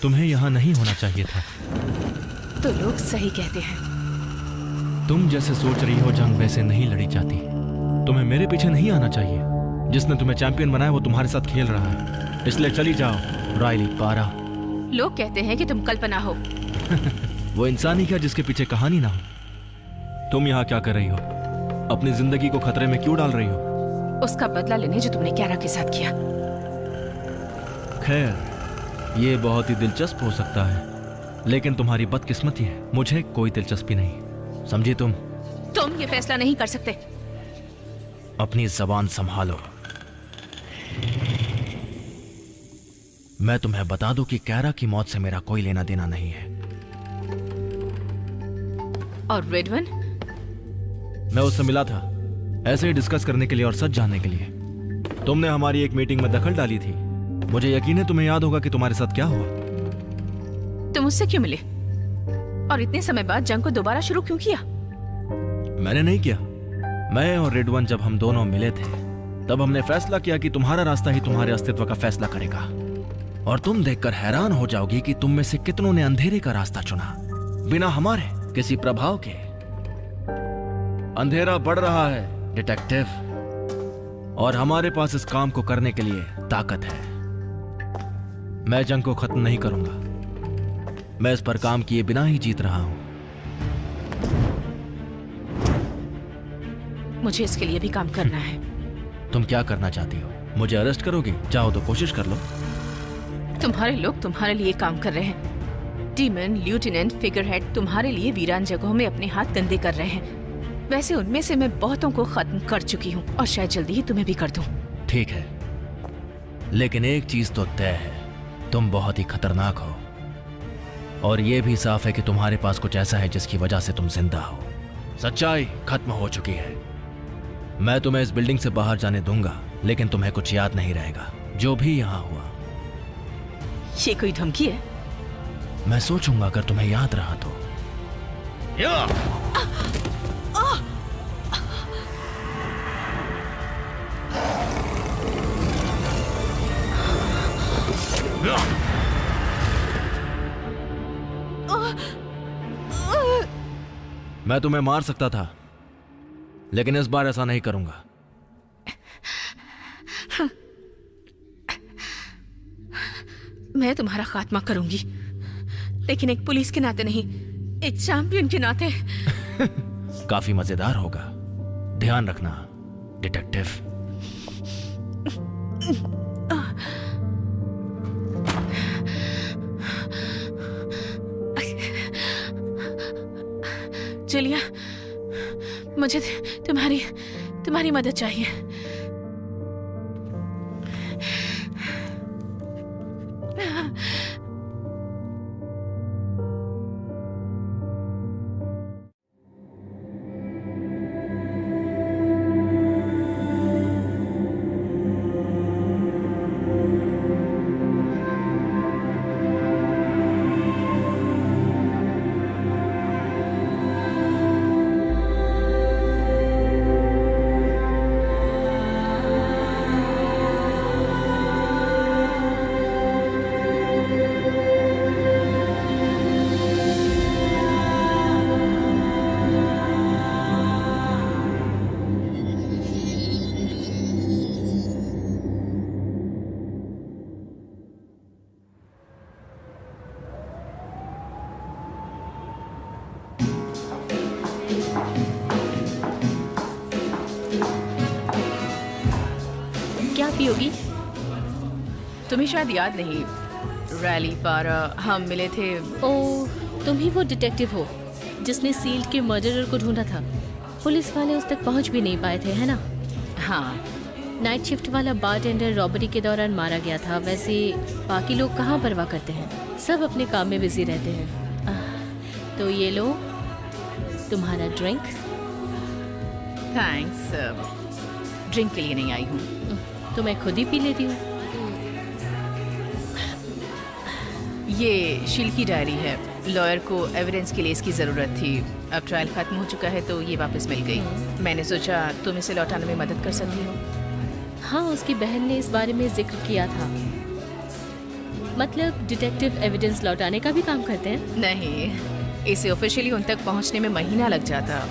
तुम्हें यहाँ नहीं होना चाहिए था। तो लोग सही कहते हैं। तुम जैसे सोच रही हो जंग वैसे नहीं लड़ी जाती। तुम्हें मेरे पीछे नहीं आना चाहिए। जिसने तुम्हें चैंपियन बनाया वो तुम्हारे साथ खेल रहा है, इसलिए चली जाओ रायली पारा। लोग कहते हैं कि तुम कल्पना हो। वो इंसान ही क्या जिसके पीछे कहानी ना हो। तुम यहाँ क्या कर रही हो? अपनी जिंदगी को खतरे में क्यों डाल रही हो? उसका बदला लेने जो तुमने क्यारा के साथ किया। खैर, ये बहुत ही दिलचस्प हो सकता है, लेकिन तुम्हारी बदकिस्मती है, मुझे कोई दिलचस्पी नहीं। समझी तुम ये फैसला नहीं कर सकते। अपनी जबान संभालो। मैं तुम्हें बता दूं कि कैरा की मौत से मेरा कोई लेना देना नहीं है। और रेडवन? मैं उससे मिला था, ऐसे ही डिस्कस करने के लिए और सच जानने के लिए। तुमने हमारी एक मीटिंग में दखल डाली थी। मुझे यकीन है तुम्हें याद होगा कि तुम्हारे साथ क्या हुआ। तुम उससे क्यों मिले? और इतने समय बाद जंग को दोबारा शुरू क्यों किया? मैंने नहीं किया। मैं और रेडवन जब हम दोनों मिले थे तब हमने फैसला किया कि तुम्हारा रास्ता ही तुम्हारे अस्तित्व का फैसला करेगा। और तुम देखकर हैरान हो जाओगी कि तुम में से कितनों ने अंधेरे का रास्ता चुना बिना हमारे किसी प्रभाव के। अंधेरा बढ़ रहा है डिटेक्टिव, और हमारे पास इस काम को करने के लिए ताकत है। मैं जंग को खत्म नहीं करूंगा। मैं इस पर काम किए बिना ही जीत रहा हूं। मुझे इसके लिए भी काम करना है। तुम क्या करना चाहती हो? मुझे अरेस्ट करोगी? चाहो तो कोशिश कर लो। तुम्हारे लोग तुम्हारे लिए काम कर रहे हैं। डीमन, ल्यूटेनेंट, फिगरहेड तुम्हारे लिए वीरान जगहों में अपने हाथ गंदे कर रहे हैं। वैसे उनमें से मैं बहुतों को खत्म कर चुकी हूँ और शायद जल्दी ही तुम्हें भी कर दूं। ठीक है, लेकिन एक चीज तो तय है, तुम बहुत ही खतरनाक हो। और यह भी साफ है कि तुम्हारे पास कुछ ऐसा है जिसकी वजह से तुम जिंदा हो। सच्चाई खत्म हो चुकी है। मैं तुम्हें इस बिल्डिंग से बाहर जाने दूंगा, लेकिन तुम्हें कुछ याद नहीं रहेगा जो भी यहां हुआ। ये कोई धमकी है? मैं सोचूंगा अगर तुम्हें याद रहा तो। मैं तुम्हें मार सकता था, लेकिन इस बार ऐसा नहीं करूंगा। मैं तुम्हारा खात्मा करूंगी, लेकिन एक पुलिस के नाते नहीं, एक चैंपियन के नाते। काफी मजेदार होगा। ध्यान रखना डिटेक्टिव। जूलिया, मुझे तुम्हारी मदद चाहिए। क्या पियोगी? तुम्हें शायद याद नहीं, रैली पारा हम मिले थे। ओह, तुम ही वो डिटेक्टिव हो जिसने सील्ड के मर्डरर को ढूंढा था। पुलिस वाले उस तक पहुंच भी नहीं पाए थे, है ना? हाँ। नाइट शिफ्ट वाला बारटेंडर रॉबरी के दौरान मारा गया था। वैसे बाकी लोग कहाँ परवाह करते हैं, सब अपने काम में बिजी रहते हैं। तो ये लो तुम्हारा ड्रिंक। थैंक्स, ड्रिंक के लिए नहीं आई हूँ। तो मैं खुद ही पी लेती हूँ। ये शील की डायरी है। लॉयर को एविडेंस के लिए इसकी ज़रूरत थी। अब ट्रायल खत्म हो चुका है तो ये वापस मिल गई। मैंने सोचा तुम इसे लौटाने में मदद कर सकती हो। हाँ, उसकी बहन ने इस बारे में जिक्र किया था। मतलब डिटेक्टिव एविडेंस लौटाने का भी काम करते हैं? नहीं, इसे ऑफिशियली उन तक पहुंचने में महीना लग जाता,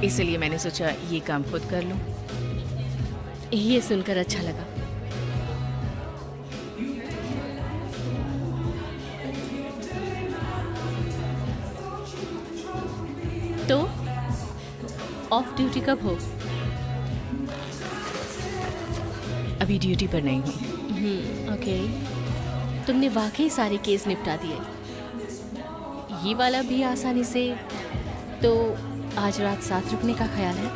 इसलिए मैंने सोचा ये काम खुद कर लूं। ये सुनकर अच्छा लगा। तो ऑफ ड्यूटी कब हो? अभी ड्यूटी पर नहीं हूँ। ओके। तुमने वाकई सारे केस निपटा दिए, ये वाला भी आसानी से। तो आज रात साथ रुकने का ख्याल है?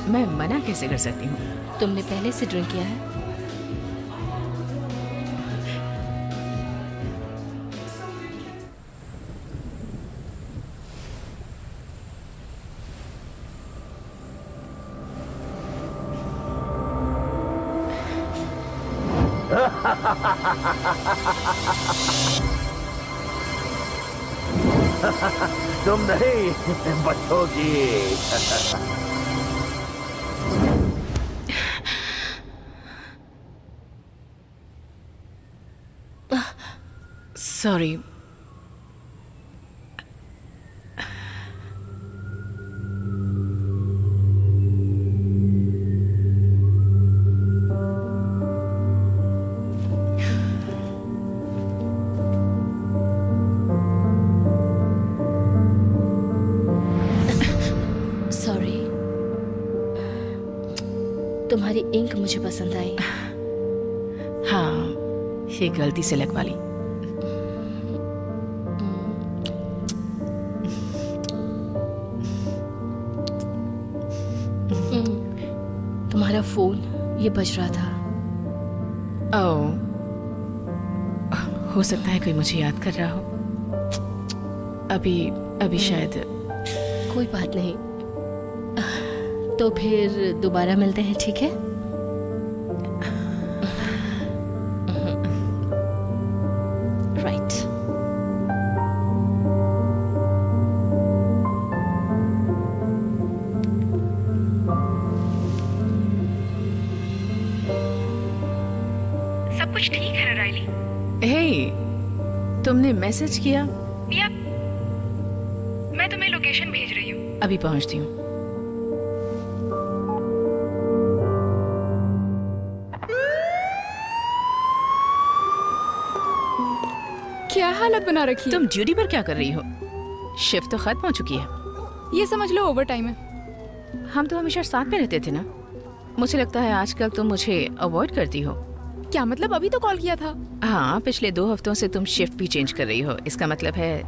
मैं मना कैसे कर सकती हूँ? तुमने पहले से ड्रिंक किया है? तुम नहीं बचोगी। सॉरी। सॉरी। तुम्हारी इंक मुझे पसंद आई। हाँ, ये गलती से लगवा ली। तुम्हारा फोन ये बज रहा था। ओह, हो सकता है कोई मुझे याद कर रहा हो। अभी शायद। कोई बात नहीं, तो फिर दोबारा मिलते हैं, ठीक है? राइट। सब कुछ ठीक है ना राइली? हे, तुमने मैसेज किया? या मैं तुम्हें लोकेशन भेज रही हूँ। अभी पहुंचती हूँ। क्या हालत बना रखी है? तुम ड्यूटी पर क्या कर रही हो? शिफ्ट तो खत्म हो चुकी है। ये समझ लो ओवर टाइम है। हम तो हमेशा साथ में रहते थे ना। मुझे लगता है आजकल तुम मुझे अवॉइड करती हो। क्या मतलब? अभी तो कॉल किया था। हाँ, पिछले 2 हफ्तों से तुम शिफ्ट भी चेंज कर रही हो। इसका मतलब है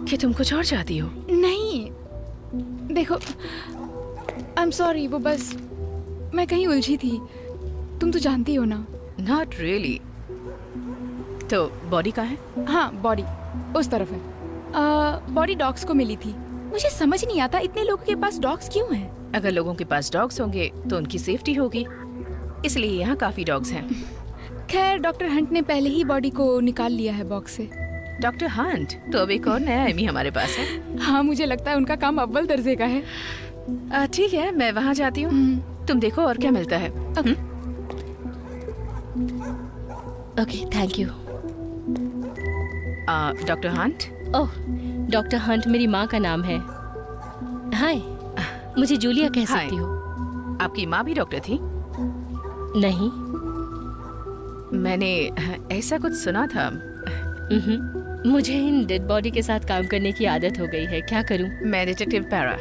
कि तुम कुछ और चाहती हो। नहीं, देखो, आई एम सॉरी, वो बस मैं कहीं उलझी थी। तुम तो जानती हो ना। Not really. तो बॉडी कहाँ है? हाँ, बॉडी उस तरफ है। बॉडी डॉग्स को मिली थी। मुझे समझ नहीं आता इतने लोगों के पास डॉग्स क्यों हैं। अगर लोगों के पास डॉग्स होंगे तो उनकी सेफ्टी होगी, इसलिए यहाँ काफी डॉग्स हैं। खैर, डॉक्टर हंट ने पहले ही बॉडी को निकाल लिया है बॉक्स से। Doctor Hunt? तो अब एक और नया एमी हमारे पास है। हाँ, मुझे लगता है उनका काम अव्वल दर्जे का है। ठीक है, मैं वहाँ जाती हूँ। तुम देखो और क्या मिलता है। Okay, thank you. Doctor Hunt? Oh, doctor Hunt मेरी माँ का नाम है। हाय, मुझे जूलिया कह हाय। सकती हो। आपकी माँ भी डॉक्टर थी? नहीं। मैंने ऐसा कुछ सुना था। मुझे इन डेड बॉडी के साथ काम करने की आदत हो गई है, क्या करूं? मैं डिटेक्टिव पैरा।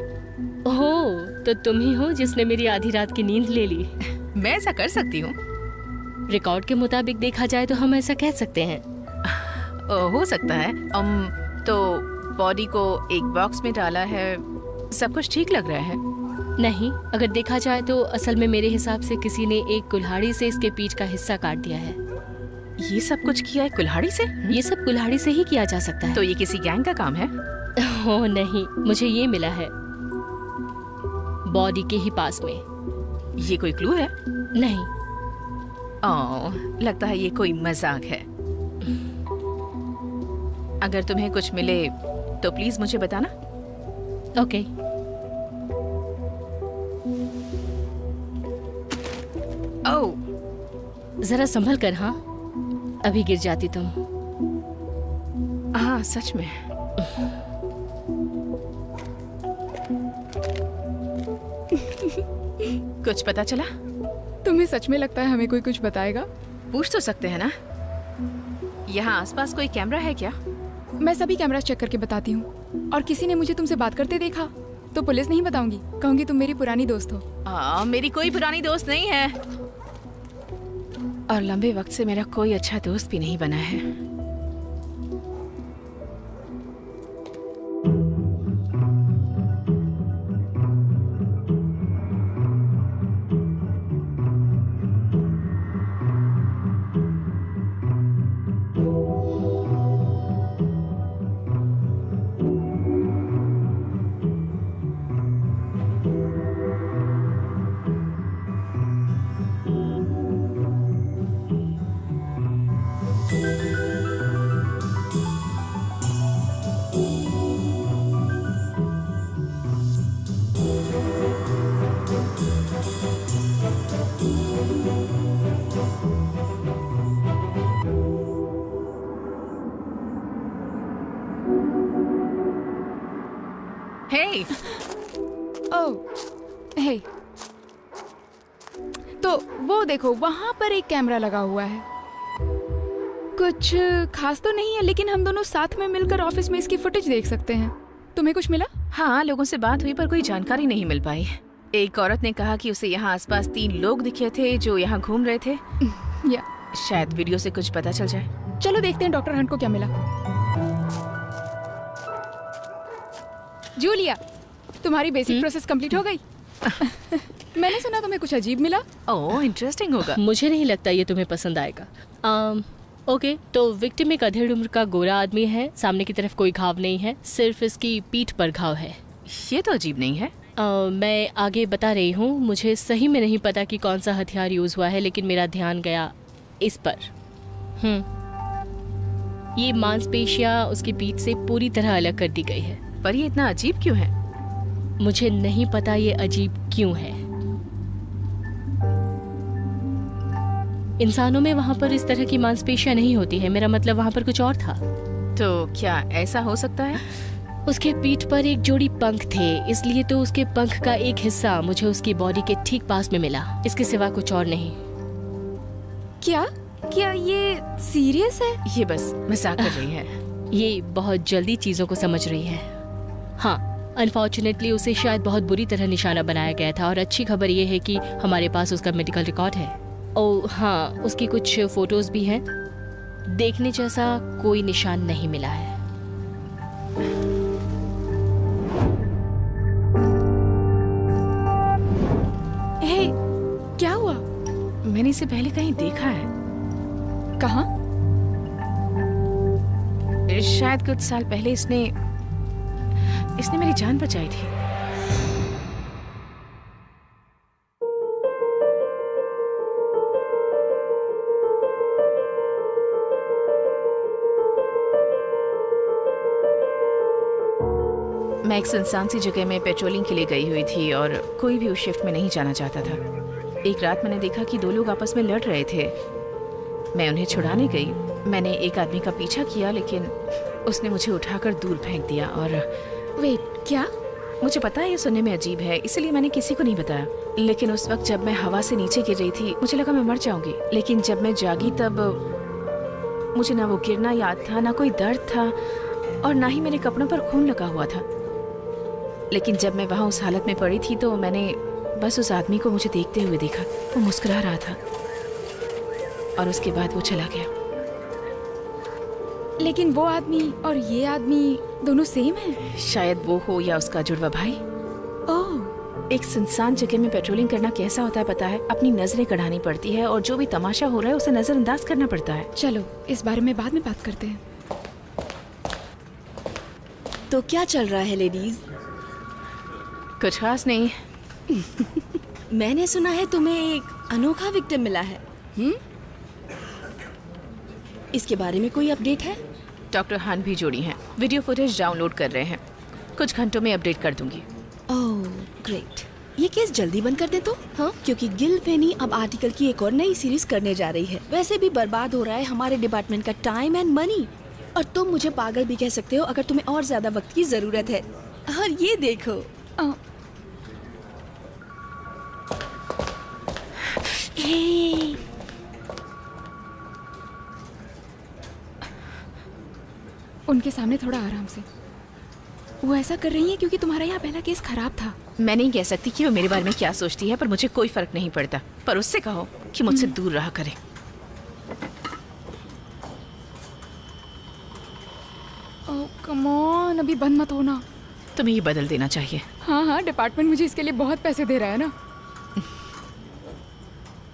ओह, तो तुम ही हो जिसने मेरी आधी रात की नींद ले ली। मैं ऐसा कर सकती हूँ? रिकॉर्ड के मुताबिक देखा जाए तो हम ऐसा कह सकते हैं। हो सकता है। तो बॉडी को एक बॉक्स में डाला है, सब कुछ ठीक लग रहा है। नहीं, अगर देखा जाए तो असल में मेरे हिसाब से किसी ने एक कुल्हाड़ी से इसके पीठ का हिस्सा काट दिया है। ये सब कुछ किया है कुल्हाड़ी से? ये सब कुल्हाड़ी से ही किया जा सकता है। तो ये किसी गैंग का काम है? ओह नहीं, मुझे ये मिला है बॉडी के ही पास में। ये कोई क्लू है? नहीं। ओह, लगता है ये कोई मजाक है। अगर तुम्हें कुछ मिले तो प्लीज मुझे बताना। ओके। ओह, जरा संभल कर। हाँ, अभी गिर जाती तुम। हाँ सच में। कुछ पता चला? तुम्हें सच में लगता है हमें कोई कुछ बताएगा? पूछ तो सकते हैं ना। यहाँ आसपास कोई कैमरा है क्या? मैं सभी कैमरा चेक करके बताती हूँ। और किसी ने मुझे तुमसे बात करते देखा तो पुलिस नहीं बताऊंगी, कहूंगी तुम मेरी पुरानी दोस्त हो। मेरी कोई पुरानी दोस्त नहीं है, और लंबे वक्त से मेरा कोई अच्छा दोस्त भी नहीं बना है। हे, हे, तो वो देखो वहां पर एक कैमरा लगा हुआ है। कुछ खास तो नहीं है, लेकिन हम दोनों साथ में मिलकर ऑफिस में इसकी फुटेज देख सकते हैं। तुम्हें कुछ मिला? हाँ, लोगों से बात हुई पर कोई जानकारी नहीं मिल पाई। एक औरत ने कहा कि उसे यहाँ आसपास 3 लोग दिखे थे जो यहाँ घूम रहे थे। या शायद वीडियो से कुछ पता चल जाए। चलो देखते हैं डॉक्टर हंट को क्या मिला। जूलिया, तुम्हारी बेसिक प्रोसेस कंप्लीट हो गई? मैंने सुना तुम्हें कुछ अजीब मिला। ओह, इंटरेस्टिंग होगा। मुझे नहीं लगता ये तुम्हें पसंद आएगा। ओके, तो विक्टिम एक अधेड़ उम्र का गोरा आदमी है। सामने की तरफ कोई घाव नहीं है, सिर्फ इसकी पीठ पर घाव है। ये तो अजीब नहीं है। मैं आगे बता रही हूँ। मुझे सही में नहीं पता कि कौन सा हथियार यूज हुआ है, लेकिन मेरा ध्यान गया इस पर। ये मांसपेशियाँ उसकी पीठ से पूरी तरह अलग कर दी गई है। पर ये इतना अजीब क्यों है? मुझे नहीं पता ये अजीब क्यों है। इंसानों में वहाँ पर इस तरह की मांसपेशियाँ नहीं होती है। मेरा मतलब वहाँ पर कुछ और था। तो क्या ऐसा हो सकता है? उसके पीठ पर एक जोड़ी पंख थे, इसलिए तो उसके पंख का एक हिस्सा मुझे उसकी बॉडी के ठीक पास में मिला। इसके सिवा कुछ और नहीं। क्या क्या ये सीरियस है? ये बस मजाक कर रही है। ये बहुत जल्दी चीजों को समझ रही है। हाँ, अनफॉर्चुनेटली उसे शायद बहुत बुरी तरह निशाना बनाया गया था। और अच्छी खबर ये है कि हमारे पास उसका मेडिकल रिकॉर्ड है। ओह हाँ, उसकी कुछ फोटोज भी हैं। देखने जैसा कोई निशान नहीं मिला है। हे, क्या हुआ? मैंने इसे पहले कहीं देखा है। कहाँ? शायद कुछ साल पहले इसने मेरी जान बचाई थी। मैं एक सुनसान सी जगह में पेट्रोलिंग के लिए गई हुई थी और कोई भी उस शिफ्ट में नहीं जाना चाहता था। एक रात मैंने देखा कि 2 लोग आपस में लड़ रहे थे। मैं उन्हें छुड़ाने गई। मैंने एक आदमी का पीछा किया, लेकिन उसने मुझे उठाकर दूर फेंक दिया। और वेट, क्या? मुझे पता है ये सुनने में अजीब है, इसलिए मैंने किसी को नहीं बताया। लेकिन उस वक्त जब मैं हवा से नीचे गिर रही थी, मुझे लगा मैं मर जाऊंगी। लेकिन जब मैं जागी तब मुझे ना वो गिरना याद था, ना कोई दर्द था, और ना ही मेरे कपड़ों पर खून लगा हुआ था। लेकिन जब मैं वहाँ उस हालत में पड़ी थी तो मैंने बस उस आदमी को मुझे देखते हुए देखा। वो मुस्कुरा रहा था और उसके बाद वो चला गया। लेकिन वो आदमी और ये आदमी दोनों सेम हैं? शायद वो हो या उसका जुड़वा भाई। ओह, एक सुनसान जगह में पेट्रोलिंग करना कैसा होता है पता है? अपनी नजरें कढ़ानी पड़ती है और जो भी तमाशा हो रहा है उसे नजरअंदाज करना पड़ता है। चलो इस बारे में बाद में बात करते हैं। तो क्या चल रहा है लेडीज? कुछ खास नहीं। मैंने सुना है तुम्हें एक अनोखा विक्टिम मिला है। इसके बारे में कोई अपडेट है? डॉक्टर हन भी जोड़ी हैं। वीडियो फुटेज डाउनलोड कर रहे हैं। कुछ घंटों में अपडेट कर दूंगी। Oh great. ये केस जल्दी बंद कर दे तो हाँ, क्योंकि गिल फेनी अब आर्टिकल की एक और नई सीरीज करने जा रही है। वैसे भी बर्बाद हो रहा है हमारे डिपार्टमेंट का टाइम एंड मनी, और तुम मुझे पागल भी कह सकते हो अगर तुम्हें और ज्यादा वक्त की जरूरत है। और ये देखो, हे, उनके सामने थोड़ा आराम से। वो ऐसा कर रही है क्योंकि तुम्हारा यहाँ पहला केस खराब था। मैं नहीं कह सकती कि वो मेरे बारे में क्या सोचती है, पर मुझे कोई फर्क नहीं पड़ता। पर उससे कहो कि मुझसे दूर रहा करे। ओह कम ऑन, अभी बंद मत होना। तुम्हें ये बदल देना चाहिए। हाँ हाँ, डिपार्टमेंट मुझे इसके लिए बहुत पैसे दे रहा है ना।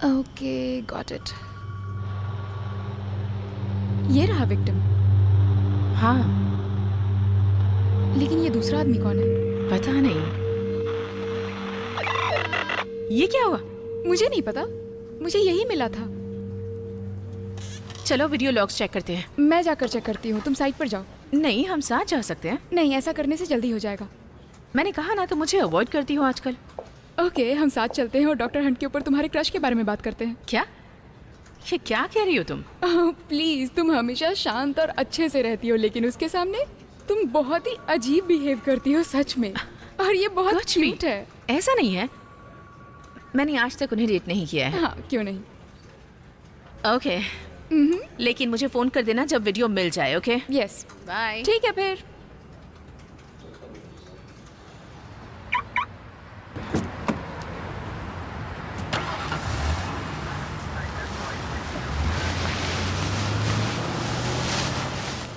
Okay, got it. ये रहा विक्टिम। हाँ, लेकिन ये दूसरा आदमी कौन है? पता नहीं। ये क्या हुआ? मुझे नहीं पता, मुझे यही मिला था। चलो वीडियो लॉग्स चेक करते हैं। मैं जाकर चेक करती हूँ, तुम साइट पर जाओ। नहीं, हम साथ जा सकते हैं। नहीं, ऐसा करने से जल्दी हो जाएगा। मैंने कहा ना, तो मुझे अवॉइड करती हो आजकल। ओके, हम साथ चलते हैं और डॉक्टर हंट के ऊपर तुम्हारे क्रश के बारे में बात करते हैं। क्या? ये क्या कह रही हो तुम? प्लीज, तुम हमेशा शांत और अच्छे से रहती हो, लेकिन उसके सामने तुम बहुत ही अजीब बिहेव करती हो, सच में। और ये बहुत कुछ भी। क्यूट है। ऐसा नहीं है, मैंने आज तक उन्हें डेट नहीं किया है। हाँ, क्यों नहीं। ओके, लेकिन मुझे फोन कर देना जब वीडियो मिल जाए। Okay, yes, bye. ठीक है फिर।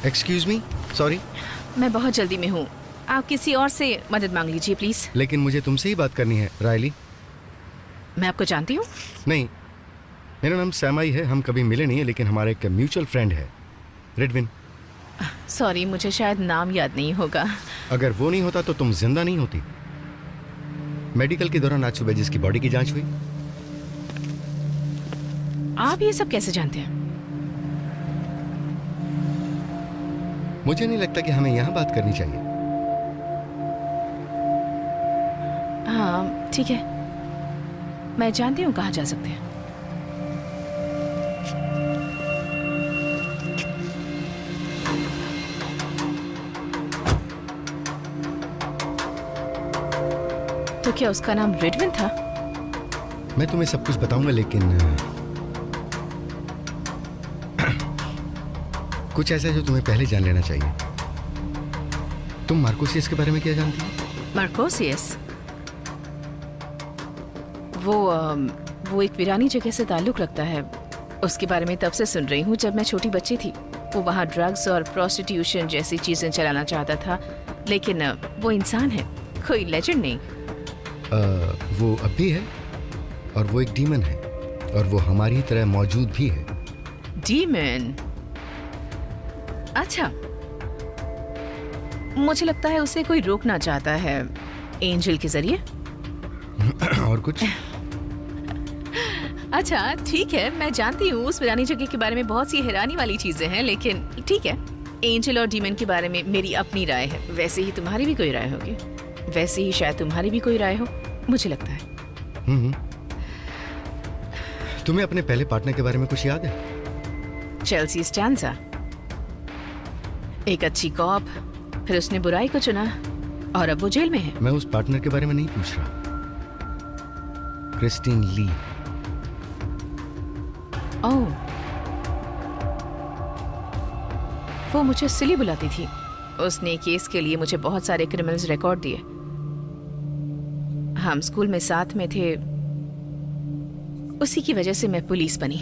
एक्सक्यूज मी, सॉरी, मैं बहुत जल्दी में हूँ, आप किसी और से मदद मांग लीजिए प्लीज। लेकिन मुझे तुमसे ही बात करनी है रायली। मैं आपको जानती हूँ। नहीं, मेरा नाम सैमाई है, हम कभी मिले नहीं है, लेकिन हमारा एक म्यूचुअल फ्रेंड है रिडविन। सॉरी, मुझे शायद नाम याद नहीं होगा। अगर वो नहीं होता तो तुम जिंदा नहीं होती। मेडिकल के दौरान आज सुबह जिसकी बॉडी की जांच हुई। आप ये सब कैसे जानते हैं? मुझे नहीं लगता कि हमें यहाँ बात करनी चाहिए। हाँ ठीक है, मैं जानती हूँ कहाँ जा सकते हैं। तो क्या उसका नाम रिडविन था? मैं तुम्हें सब कुछ बताऊंगा, लेकिन कुछ ऐसा है जो तुम्हें पहले जान लेना चाहिए। तुम मार्कोसियस के बारे में क्या जानती हो? मार्कोसियस? वो एक वीरानी जगह से ताल्लुक रखता है। उसके बारे में तब से सुन रही हूँ जब मैं छोटी बच्ची थी। वो वहाँ ड्रग्स और प्रोस्टिट्यूशन जैसी चीजें चलाना चाहता था, लेकिन वो इंसान है, कोई लेजेंड नहीं। वो अब भी है, और वो एक डीमन है, और वो हमारी तरह मौजूद भी है। डीमन? अच्छा, मुझे लगता है उसे कोई रोकना चाहता है एंजल के जरिए। और कुछ? अच्छा ठीक है, मैं जानती हूँ उस वीरानी जगह के बारे में बहुत सी हैरानी वाली चीजें हैं, लेकिन ठीक है, एंजल और डीमन के बारे में मेरी अपनी राय है। वैसे ही तुम्हारी भी कोई राय होगी, वैसे ही शायद तुम्हारी भी कोई राय हो, मुझे लगता है। तुम्हें अपने पहले पार्टनर के बारे में कुछ याद है? चेल्सी स्टैंजा, एक अच्छी कॉप, फिर उसने बुराई को चुना और अब वो जेल में है। मैं उस पार्टनर के बारे में नहीं पूछ रहा। क्रिस्टीन ली। ओह, वो मुझे सिली बुलाती थी। उसने केस के लिए मुझे बहुत सारे क्रिमिनल्स रिकॉर्ड दिए। हम स्कूल में साथ में थे, उसी की वजह से मैं पुलिस बनी।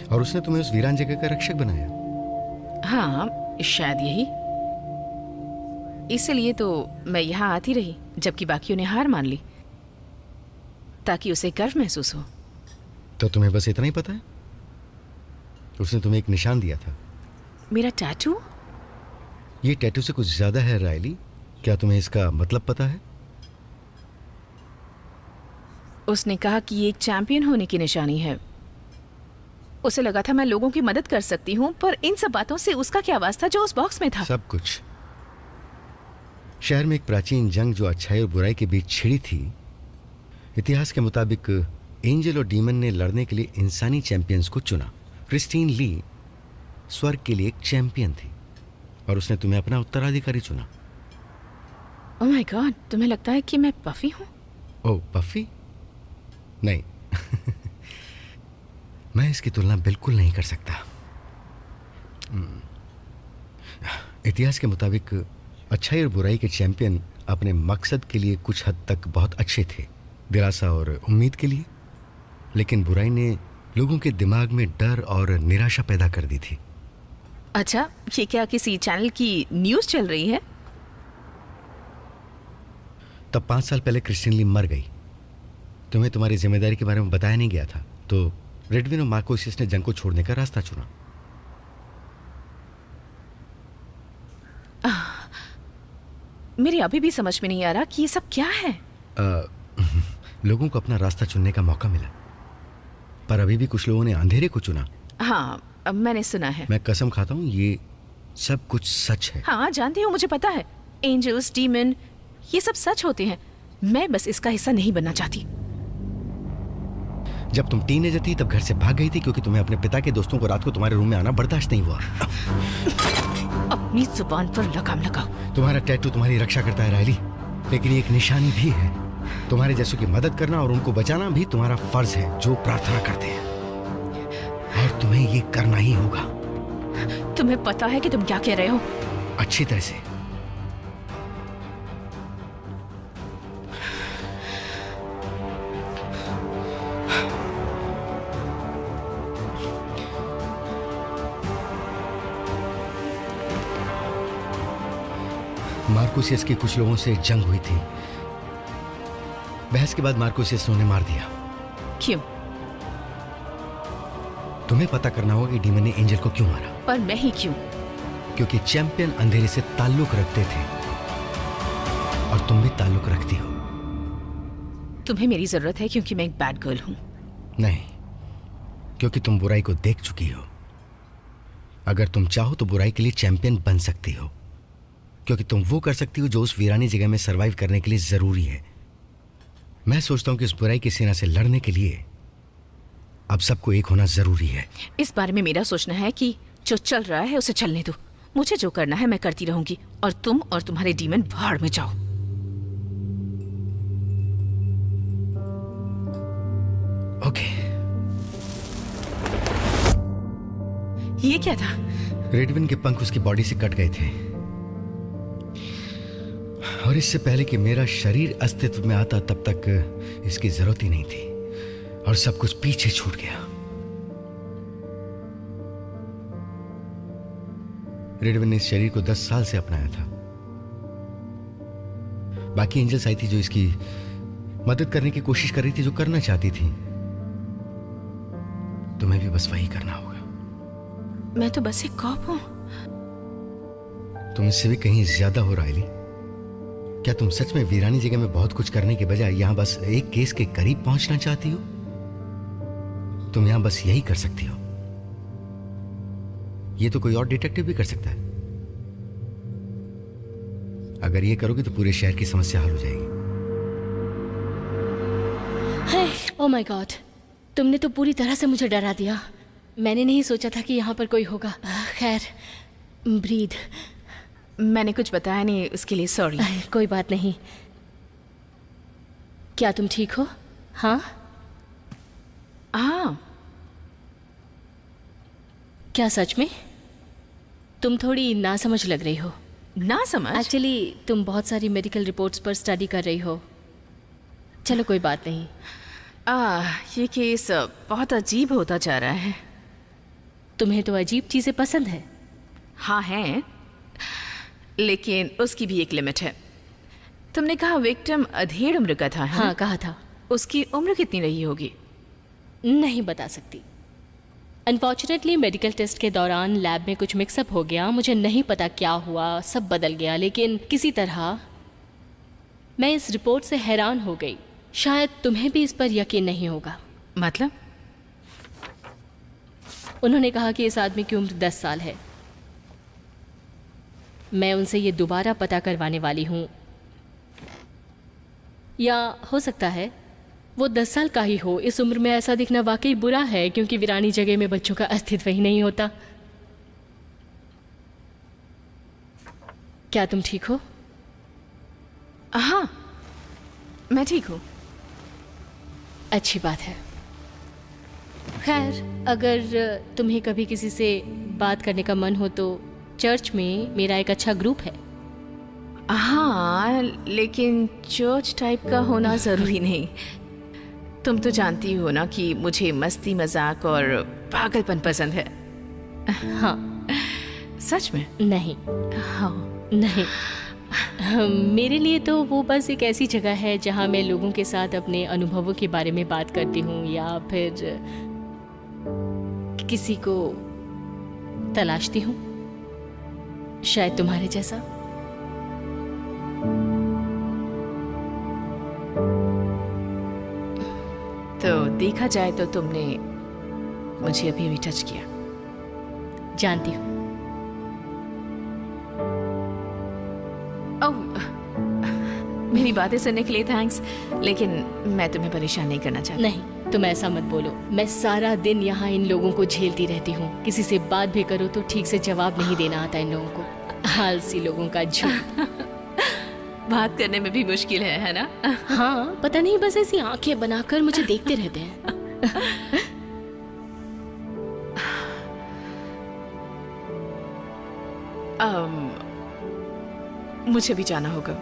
और उसने तुम्हें उस वीरान जगह का रक्षक बनाया? हाँ, शायद यही। इसलिए तो मैं यहाँ आती रही, जबकि बाकियों ने हार मान ली, ताकि उसे गर्व महसूस हो। तो तुम्हें बस इतना ही पता है? उसने तुम्हें एक निशान दिया था। मेरा टैटू? ये टैटू से कुछ ज्यादा है रायली। क्या तुम्हें इसका मतलब पता है? उसने कहा कि ये एक चैंपियन होने की निशानी है। उसे लगा था मैं लोगों की मदद कर सकती हूँ, पर इन सब बातों से उसका क्या वास्ता जो उस बॉक्स में था? सब कुछ। शहर में एक प्राचीन जंग जो अच्छाई और बुराई के बीच छिड़ी थी, इतिहास के मुताबिक एंजल और डीमन ने लड़ने के लिए इंसानी चैंपियंस को चुना। क्रिस्टीन ली स्वर्ग के लिए एक चैंपियन थी और उसने तुम्हें अपना उत्तराधिकारी चुना। ओह माय गॉड, तुम्हें लगता है कि मैं पफी हूँ? ओह पफी? नहीं मैं इसकी तुलना बिल्कुल नहीं कर सकता। इतिहास के मुताबिक अच्छाई और बुराई के चैंपियन अपने मकसद के लिए कुछ हद तक बहुत अच्छे थे, दिलासा और उम्मीद के लिए, लेकिन बुराई ने लोगों के दिमाग में डर और निराशा पैदा कर दी थी। अच्छा, ये क्या किसी चैनल की न्यूज़ चल रही है? तब 5 साल पहले क्रिस्टीन ली मर गई। तुम्हें तुम्हारी जिम्मेदारी के बारे में बताया नहीं गया था, तो रेडविन और मार्कोसियस ने जंग को छोड़ने का रास्ता चुना। मेरी अभी भी समझ में नहीं आ रहा कि ये सब क्या है। लोगों को अपना रास्ता चुनने का मौका मिला, पर अभी भी कुछ लोगों ने अंधेरे को चुना। हाँ, मैंने सुना है। मैं कसम खाता हूँ ये सब कुछ सच है। हाँ, जानती हूँ, मुझे पता है। एंजल्स, डीमन, ये सब सच होते हैं। मैं बस इसका हिस्सा नहीं बनना चाहती। जब तुम टीनेजर थी तब घर से भाग गई थी क्योंकि तुम्हें अपने पिता के दोस्तों को रात को तुम्हारे रूम में आना बर्दाश्त नहीं हुआ। अपनी जुबान पर लगाम लगाओ। तुम्हारा टैटू तुम्हारी रक्षा करता है रायली, लेकिन ये एक निशानी भी है। तुम्हारे जैसों की मदद करना और उनको बचाना भी तुम्हारा फर्ज है, जो प्रार्थना करते हैं, और तुम्हें ये करना ही होगा। तुम्हें पता है कि तुम क्या कह रहे हो? अच्छी तरह से। मार्कोसियस के कुछ लोगों से जंग हुई थी। बहस के बाद मार्कोसियस ने उन्हें मार दिया। क्यों? तुम्हें पता करना होगा कि डीमन ने एंजल को क्यों मारा। पर मैं ही क्यों? क्योंकि चैंपियन अंधेरे से ताल्लुक रखते थे और तुम भी ताल्लुक रखती हो। तुम्हें मेरी जरूरत है क्योंकि मैं एक बैड गर्ल हूं। नहीं, क्योंकि तुम बुराई को देख चुकी हो। अगर तुम चाहो तो बुराई के लिए चैंपियन बन सकती हो, क्योंकि तुम वो कर सकती हो जो उस वीरानी जगह में सरवाइव करने के लिए जरूरी है। मैं सोचता हूं कि उस बुराई की सेना से लड़ने के लिए अब सबको एक होना जरूरी है। इस बारे में मेरा सोचना है कि जो चल रहा है उसे चलने दो। मुझे जो करना है मैं करती रहूंगी, और तुम और तुम्हारे डीमन भाड़ में जाओ। ओके। ये क्या था? रेडविन के पंख उसकी बॉडी से कट गए थे, और इससे पहले कि मेरा शरीर अस्तित्व में आता तब तक इसकी जरूरत ही नहीं थी, और सब कुछ पीछे छूट गया। रेडविन ने इस शरीर को 10 साल से अपनाया था। बाकी एंजल्स आई थी जो इसकी मदद करने की कोशिश कर रही थी, जो करना चाहती थी। तुम्हें भी बस वही करना होगा। मैं तो बस एक कॉप हूं। तुम इससे भी कहीं ज्यादा हो रायली। क्या तुम सच में वीरानी जगह में बहुत कुछ करने के बजाय यहां बस एक केस के करीब पहुंचना चाहती हो? तुम यहां बस यही कर सकती हो। ये तो कोई और डिटेक्टिव भी कर सकता है। अगर ये करोगे तो पूरे शहर की समस्या हल हो जाएगी। ओह माय गॉड, तुमने तो पूरी तरह से मुझे डरा दिया। मैंने नहीं सोचा था कि यहाँ पर कोई होगा। खैर, ब्रीद। मैंने कुछ बताया नहीं, उसके लिए सॉरी। कोई बात नहीं। क्या तुम ठीक हो? हाँ हाँ। क्या सच में? तुम थोड़ी नासमझ लग रही हो। ना समझ? एक्चुअली तुम बहुत सारी मेडिकल रिपोर्ट्स पर स्टडी कर रही हो। चलो कोई बात नहीं। ये केस बहुत अजीब होता जा रहा है। तुम्हें तो अजीब चीजें पसंद है। हाँ है, लेकिन उसकी भी एक लिमिट है। तुमने कहा विक्टिम अधेड़ उम्र का था, है हाँ ना? कहा था। उसकी उम्र कितनी रही होगी? नहीं बता सकती। अनफॉर्चुनेटली मेडिकल टेस्ट के दौरान लैब में कुछ मिक्सअप हो गया। मुझे नहीं पता क्या हुआ, सब बदल गया, लेकिन किसी तरह मैं इस रिपोर्ट से हैरान हो गई। शायद तुम्हें भी इस पर यकीन नहीं होगा। मतलब? उन्होंने कहा कि इस आदमी की उम्र 10 साल है। मैं उनसे ये दोबारा पता करवाने वाली हूँ। या हो सकता है वो 10 साल का ही हो। इस उम्र में ऐसा दिखना वाकई बुरा है, क्योंकि वीरानी जगह में बच्चों का अस्तित्व ही नहीं होता। क्या तुम ठीक हो? हाँ, मैं ठीक हूँ। अच्छी बात है। खैर, अगर तुम्हें कभी किसी से बात करने का मन हो तो चर्च में मेरा एक अच्छा ग्रुप है। हाँ, लेकिन चर्च टाइप का होना ज़रूरी नहीं। तुम तो जानती हो ना कि मुझे मस्ती मजाक और पागलपन पसंद है। हाँ। सच में? नहीं। हाँ। नहीं, मेरे लिए तो वो बस एक ऐसी जगह है जहाँ मैं लोगों के साथ अपने अनुभवों के बारे में बात करती हूँ, या फिर किसी को तलाशती हूँ, शायद तुम्हारे जैसा। तो देखा जाए तो तुमने मुझे अभी टच किया। जानती हूँ। मेरी बातें सुनने के लिए थैंक्स, लेकिन मैं तुम्हें परेशान नहीं करना चाहती। नहीं, तुम ऐसा मत बोलो। मैं सारा दिन यहाँ इन लोगों को झेलती रहती हूँ। किसी से बात भी करो तो ठीक से जवाब नहीं देना आता इन लोगों को। आलसी लोगों का झूठ। बात करने में भी मुश्किल है ना? हाँ, पता नहीं, बस ऐसी आंखें बनाकर मुझे देखते रहते हैं। मुझे भी जाना होगा,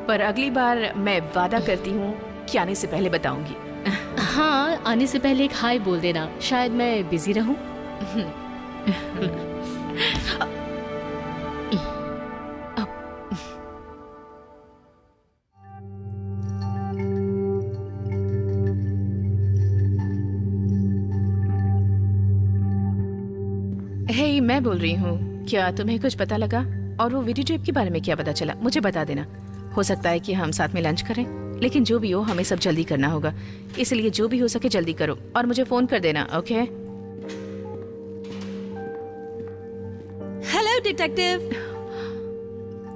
पर अगली बार मैं वादा करती हूँ कि आने से पहले बताऊंगी। हाँ, आने से पहले एक हाय बोल देना, शायद मैं बिजी रहूं। हे, मैं बोल रही हूँ, क्या तुम्हें कुछ पता लगा? और वो वीडियो टेप के बारे में क्या पता चला? मुझे बता देना। हो सकता है कि हम साथ में लंच करें, लेकिन जो भी हो हमें सब जल्दी करना होगा, इसलिए जो भी हो सके जल्दी करो और मुझे फोन कर देना। ओके? हेलो डिटेक्टिव,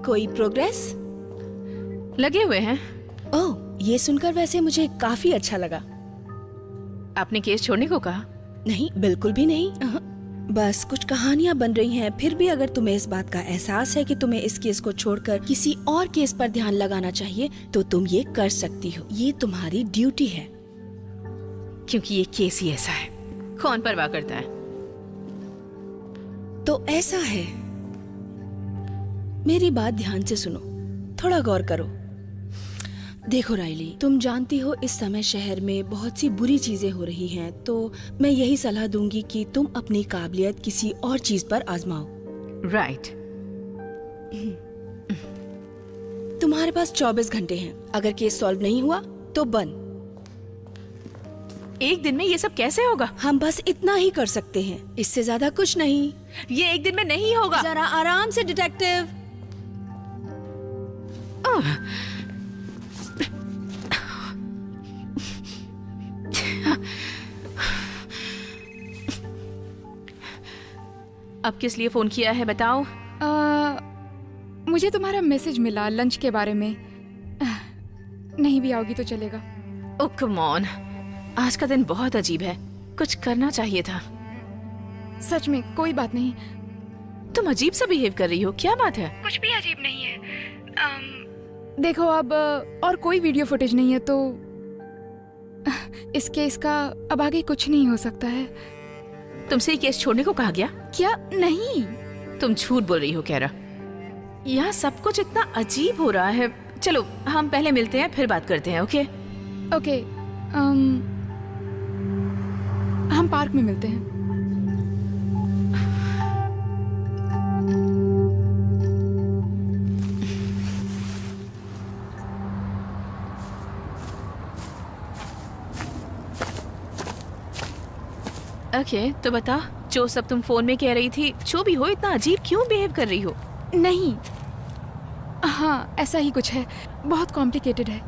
कोई प्रोग्रेस? लगे हुए हैं। ओह, ये सुनकर वैसे मुझे काफी अच्छा लगा। आपने केस छोड़ने को कहा? नहीं, बिल्कुल भी नहीं। बस कुछ कहानियां बन रही हैं। फिर भी अगर तुम्हें इस बात का एहसास है कि तुम्हें इस केस को छोड़कर किसी और केस पर ध्यान लगाना चाहिए, तो तुम ये कर सकती हो। ये तुम्हारी ड्यूटी है। क्योंकि ये केस ही ऐसा है, कौन परवाह करता है? तो ऐसा है, मेरी बात ध्यान से सुनो, थोड़ा गौर करो। देखो राइली, तुम जानती हो इस समय शहर में बहुत सी बुरी चीजें हो रही हैं, तो मैं यही सलाह दूंगी कि तुम अपनी काबिलियत किसी और चीज पर आजमाओ। राइट। तुम्हारे पास 24 घंटे हैं। अगर केस सॉल्व नहीं हुआ तो बंद। एक दिन में ये सब कैसे होगा? हम बस इतना ही कर सकते हैं, इससे ज्यादा कुछ नहीं। ये एक दिन में नहीं होगा। जरा आराम से डिटेक्टिव। अब किस लिए फोन किया है बताओ? मुझे तुम्हारा मैसेज मिला लंच के बारे में। नहीं भी आओगी तो चलेगा। ओह कम ऑन, आज का दिन बहुत अजीब है, कुछ करना चाहिए था। सच में कोई बात नहीं। तुम अजीब सा बिहेव कर रही हो, क्या बात है? कुछ भी अजीब नहीं है। देखो, अब और कोई वीडियो फुटेज नहीं है, तो इस केस का अब आगे कुछ नहीं हो सकता है। तुमसे ये केस छोड़ने को कहा गया? क्या? नहीं, तुम झूठ बोल रही हो कैरा। यहाँ सब कुछ इतना अजीब हो रहा है। चलो हम पहले मिलते हैं, फिर बात करते हैं। ओके? ओके। हम पार्क में मिलते हैं। ओके, तो बता, जो सब तुम फोन में कह रही थी, जो भी हो, इतना अजीब क्यों बिहेव कर रही हो? नहीं, हाँ ऐसा ही कुछ है, बहुत कॉम्प्लिकेटेड है।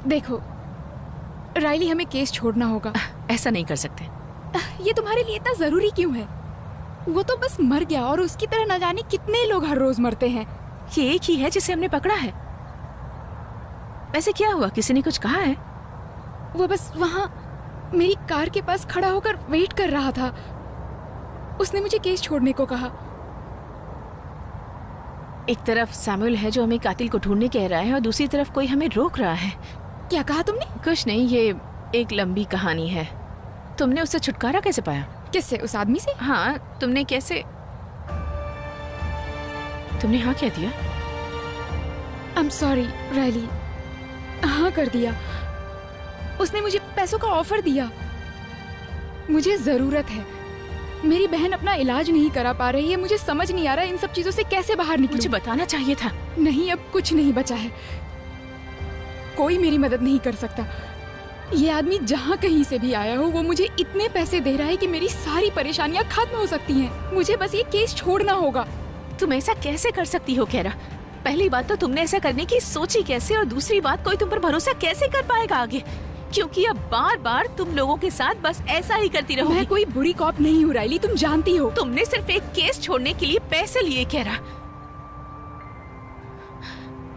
देखो राइली, हमें केस छोड़ना होगा। ऐसा नहीं कर सकते। ये तुम्हारे लिए इतना जरूरी क्यों है? वो तो बस मर गया और उसकी तरह न जाने कितने लोग हर रोज मरते हैं। ये एक ही है जिसे हमने पकड़ा है। वैसे क्या हुआ, किसी ने कुछ कहा है? वो बस वहाँ मेरी कार के पास खड़ा होकर वेट कर रहा था। उसने मुझे केस छोड़ने को कहा। एक तरफ सैमुअल है जो हमें कातिल को ढूंढने कह रहा है और दूसरी तरफ कोई हमें रोक रहा है। क्या कहा तुमने? कुछ नहीं, ये एक लंबी कहानी है। तुमने उससे छुटकारा कैसे पाया? किससे? उस आदमी से? हाँ, तुमने कैसे? तुमने हाँ क्या दिया? I'm sorry, Rilee. हाँ कर दिया। उसने मुझे पैसों का ऑफर दिया। मुझे जरूरत है। मेरी बहन अपना इलाज नहीं करा पा रही है। मुझे समझ नहीं आ रहा इन सब चीजों से कैसे बाहर निकलूं। मुझे बताना चाहिए था। नहीं, अब कुछ नहीं बचा है। कोई मेरी मदद नहीं कर सकता। ये आदमी जहाँ कहीं से भी आया हो, वो मुझे इतने पैसे दे रहा है कि मेरी सारी परेशानियाँ खत्म हो सकती हैं। मुझे बस ये केस छोड़ना होगा। तुम ऐसा कैसे कर सकती हो कैरा? पहली बात तो तुमने ऐसा करने की सोची कैसे, और दूसरी बात कोई तुम पर भरोसा कैसे कर पाएगा आगे? क्योंकि अब बार बार तुम लोगों के साथ बस ऐसा ही करती रहोगी। मैं कोई बुरी कॉप नहीं हूँ रायली, तुम जानती हो। तुमने सिर्फ एक केस छोड़ने के लिए पैसे लिए कैरा।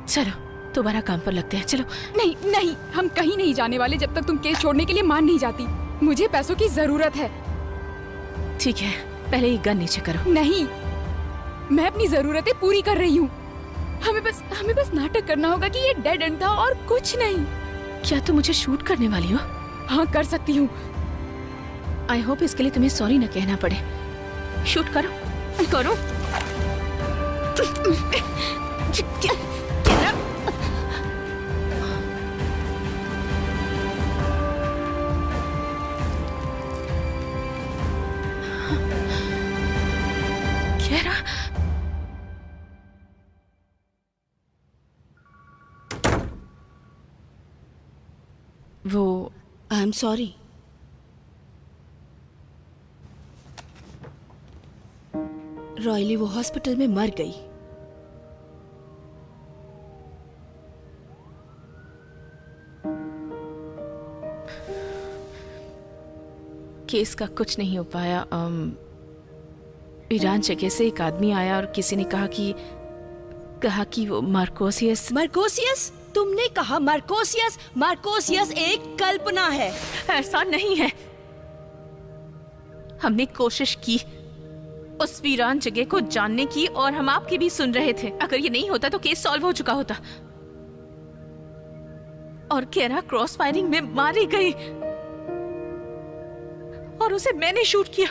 चलो दोबारा काम पर लगते हैं, चलो। नहीं नहीं, हम कहीं नहीं जाने वाले जब तक तुम केस छोड़ने के लिए मान नहीं जाती। मुझे पैसों की जरूरत है। ठीक है, पहले ये गन नीचे करो। नहीं, मैं अपनी जरूरतें पूरी कर रही हूँ। हमें बस नाटक करना होगा कि ये डेड एंड था और कुछ नहीं। क्या तुम मुझे शूट करने वाली हो? हाँ, कर सकती हूँ। आई होप इसके लिए तुम्हें सॉरी न कहना पड़े। शूट करो करो। वो आई एम सॉरी। रॉयली वो हॉस्पिटल में मर गई। केस का कुछ नहीं हो पाया। ईरान जगह से एक आदमी आया और किसी ने कहा कि वो मार्कोसियस। मार्कोसियस? तुमने कहा मार्कोसियस? मार्कोसियस एक कल्पना है। ऐसा नहीं है। हमने कोशिश की उस वीरान जगह को जानने की, और हम आपकी भी सुन रहे थे। अगर ये नहीं होता तो केस सॉल्व हो चुका होता। और कैरा क्रॉस फायरिंग में मारी गई और उसे मैंने शूट किया,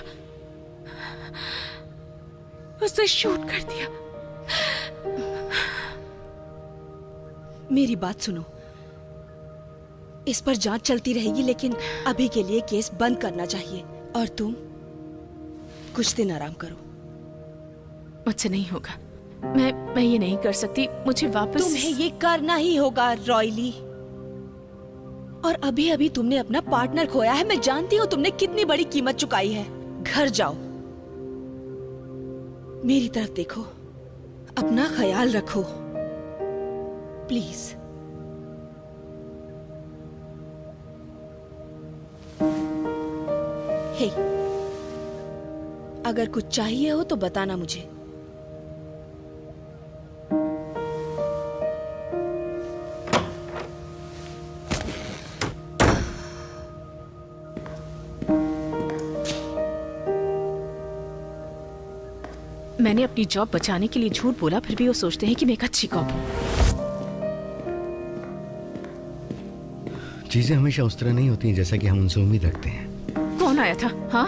उसे शूट कर दिया। मेरी बात सुनो, इस पर जांच चलती रहेगी, लेकिन अभी के लिए केस बंद करना चाहिए। और तुम कुछ दिन आराम करो। मुझसे नहीं होगा। मैं ये नहीं कर सकती। मुझे वापस तुम्हें ये करना ही होगा रॉयली। और अभी अभी तुमने अपना पार्टनर खोया है। मैं जानती हूँ तुमने कितनी बड़ी कीमत चुकाई है। घर जाओ, मेरी तरफ देखो, अपना ख्याल रखो प्लीज। हे, अगर कुछ चाहिए हो तो बताना मुझे। मैंने अपनी जॉब बचाने के लिए झूठ बोला, फिर भी वो सोचते हैं कि मैं एक अच्छी कॉप हूं। चीजें हमेशा उस तरह नहीं होती हैं जैसा कि हम उनसे उम्मीद रखते हैं। कौन आया था? हाँ,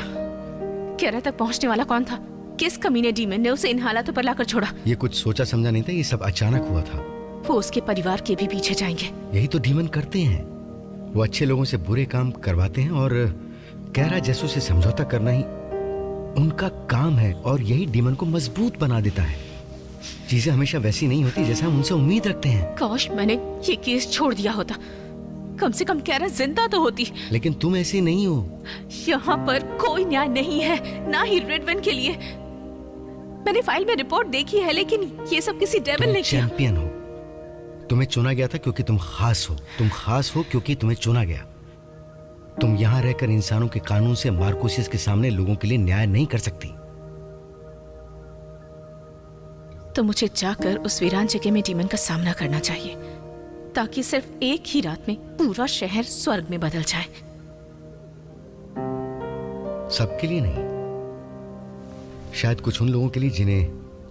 कैरा तक पहुंचने वाला कौन था? किस कमीने डीमन ने उसे इन हालातों पर लाकर छोड़ा? ये कुछ सोचा समझा नहीं था, ये सब अचानक हुआ था। वो उसके परिवार के भी पीछे जाएंगे। यही तो डीमन करते हैं। वो अच्छे लोगों से बुरे काम करवाते हैं और कैरा जैसों से समझौता करना ही उनका काम है, और यही डीमन को मजबूत बना देता है। चीजें हमेशा वैसी नहीं होती जैसा हम उनसे उम्मीद रखते हैं। काश मैंने ये केस छोड़ दिया होता, कम से कम कैरा जिंदा तो होती। लेकिन तुम ऐसी नहीं हो। यहाँ पर कोई न्याय नहीं है, ना ही रेडवन के लिए। मैंने फाइल में रिपोर्ट देखी है, लेकिन ये सब किसी डेविल ने किया। चैंपियन हो, तुम्हें चुना गया था क्योंकि तुम खास हो। तुम खास हो क्योंकि तुम्हें चुना गया। तुम यहाँ रहकर इंसानों के कानून से मार्कोसियस के सामने लोगों के लिए न्याय नहीं कर सकती। तो मुझे जाकर उस वीरान जगह में डीमन का सामना करना चाहिए, ताकि सिर्फ एक ही रात में पूरा शहर स्वर्ग में बदल जाए। सबके लिए नहीं, शायद कुछ उन लोगों के लिए जिन्हें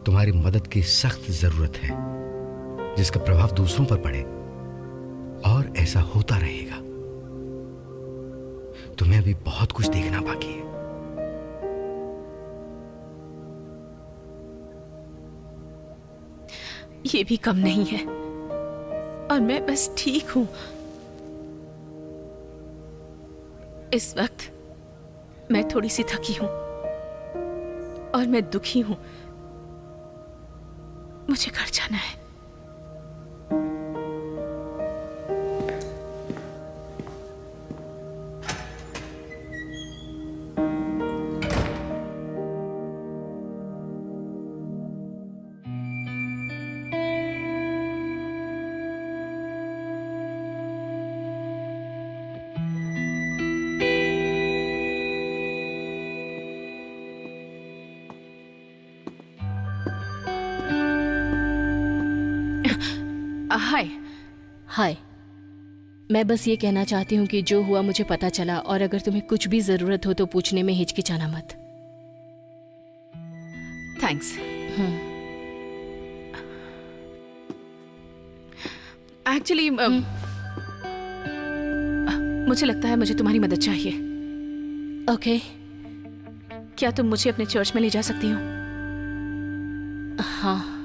तुम्हारी मदद की सख्त जरूरत है, जिसका प्रभाव दूसरों पर पड़े, और ऐसा होता रहेगा। तुम्हें अभी बहुत कुछ देखना बाकी है। ये भी कम नहीं है, और मैं बस ठीक हूं। इस वक्त मैं थोड़ी सी थकी हूं और मैं दुखी हूं। मुझे घर जाना है। हाय। हाय। मैं बस ये कहना चाहती हूँ कि जो हुआ मुझे पता चला, और अगर तुम्हें कुछ भी जरूरत हो तो पूछने में हिचकिचाना मत। थैंक्स। एक्चुअली मुझे लगता है मुझे तुम्हारी मदद चाहिए। ओके। क्या तुम मुझे अपने चर्च में ले जा सकती हो? हाँ।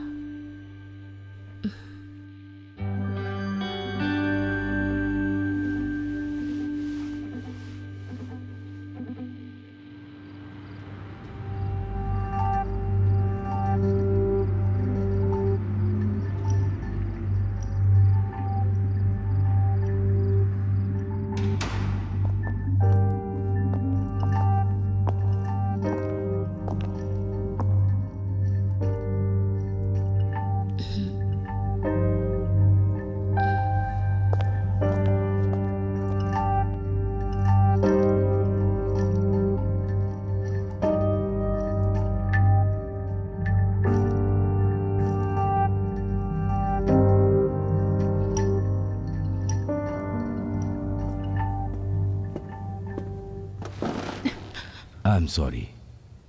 आई एम सॉरी,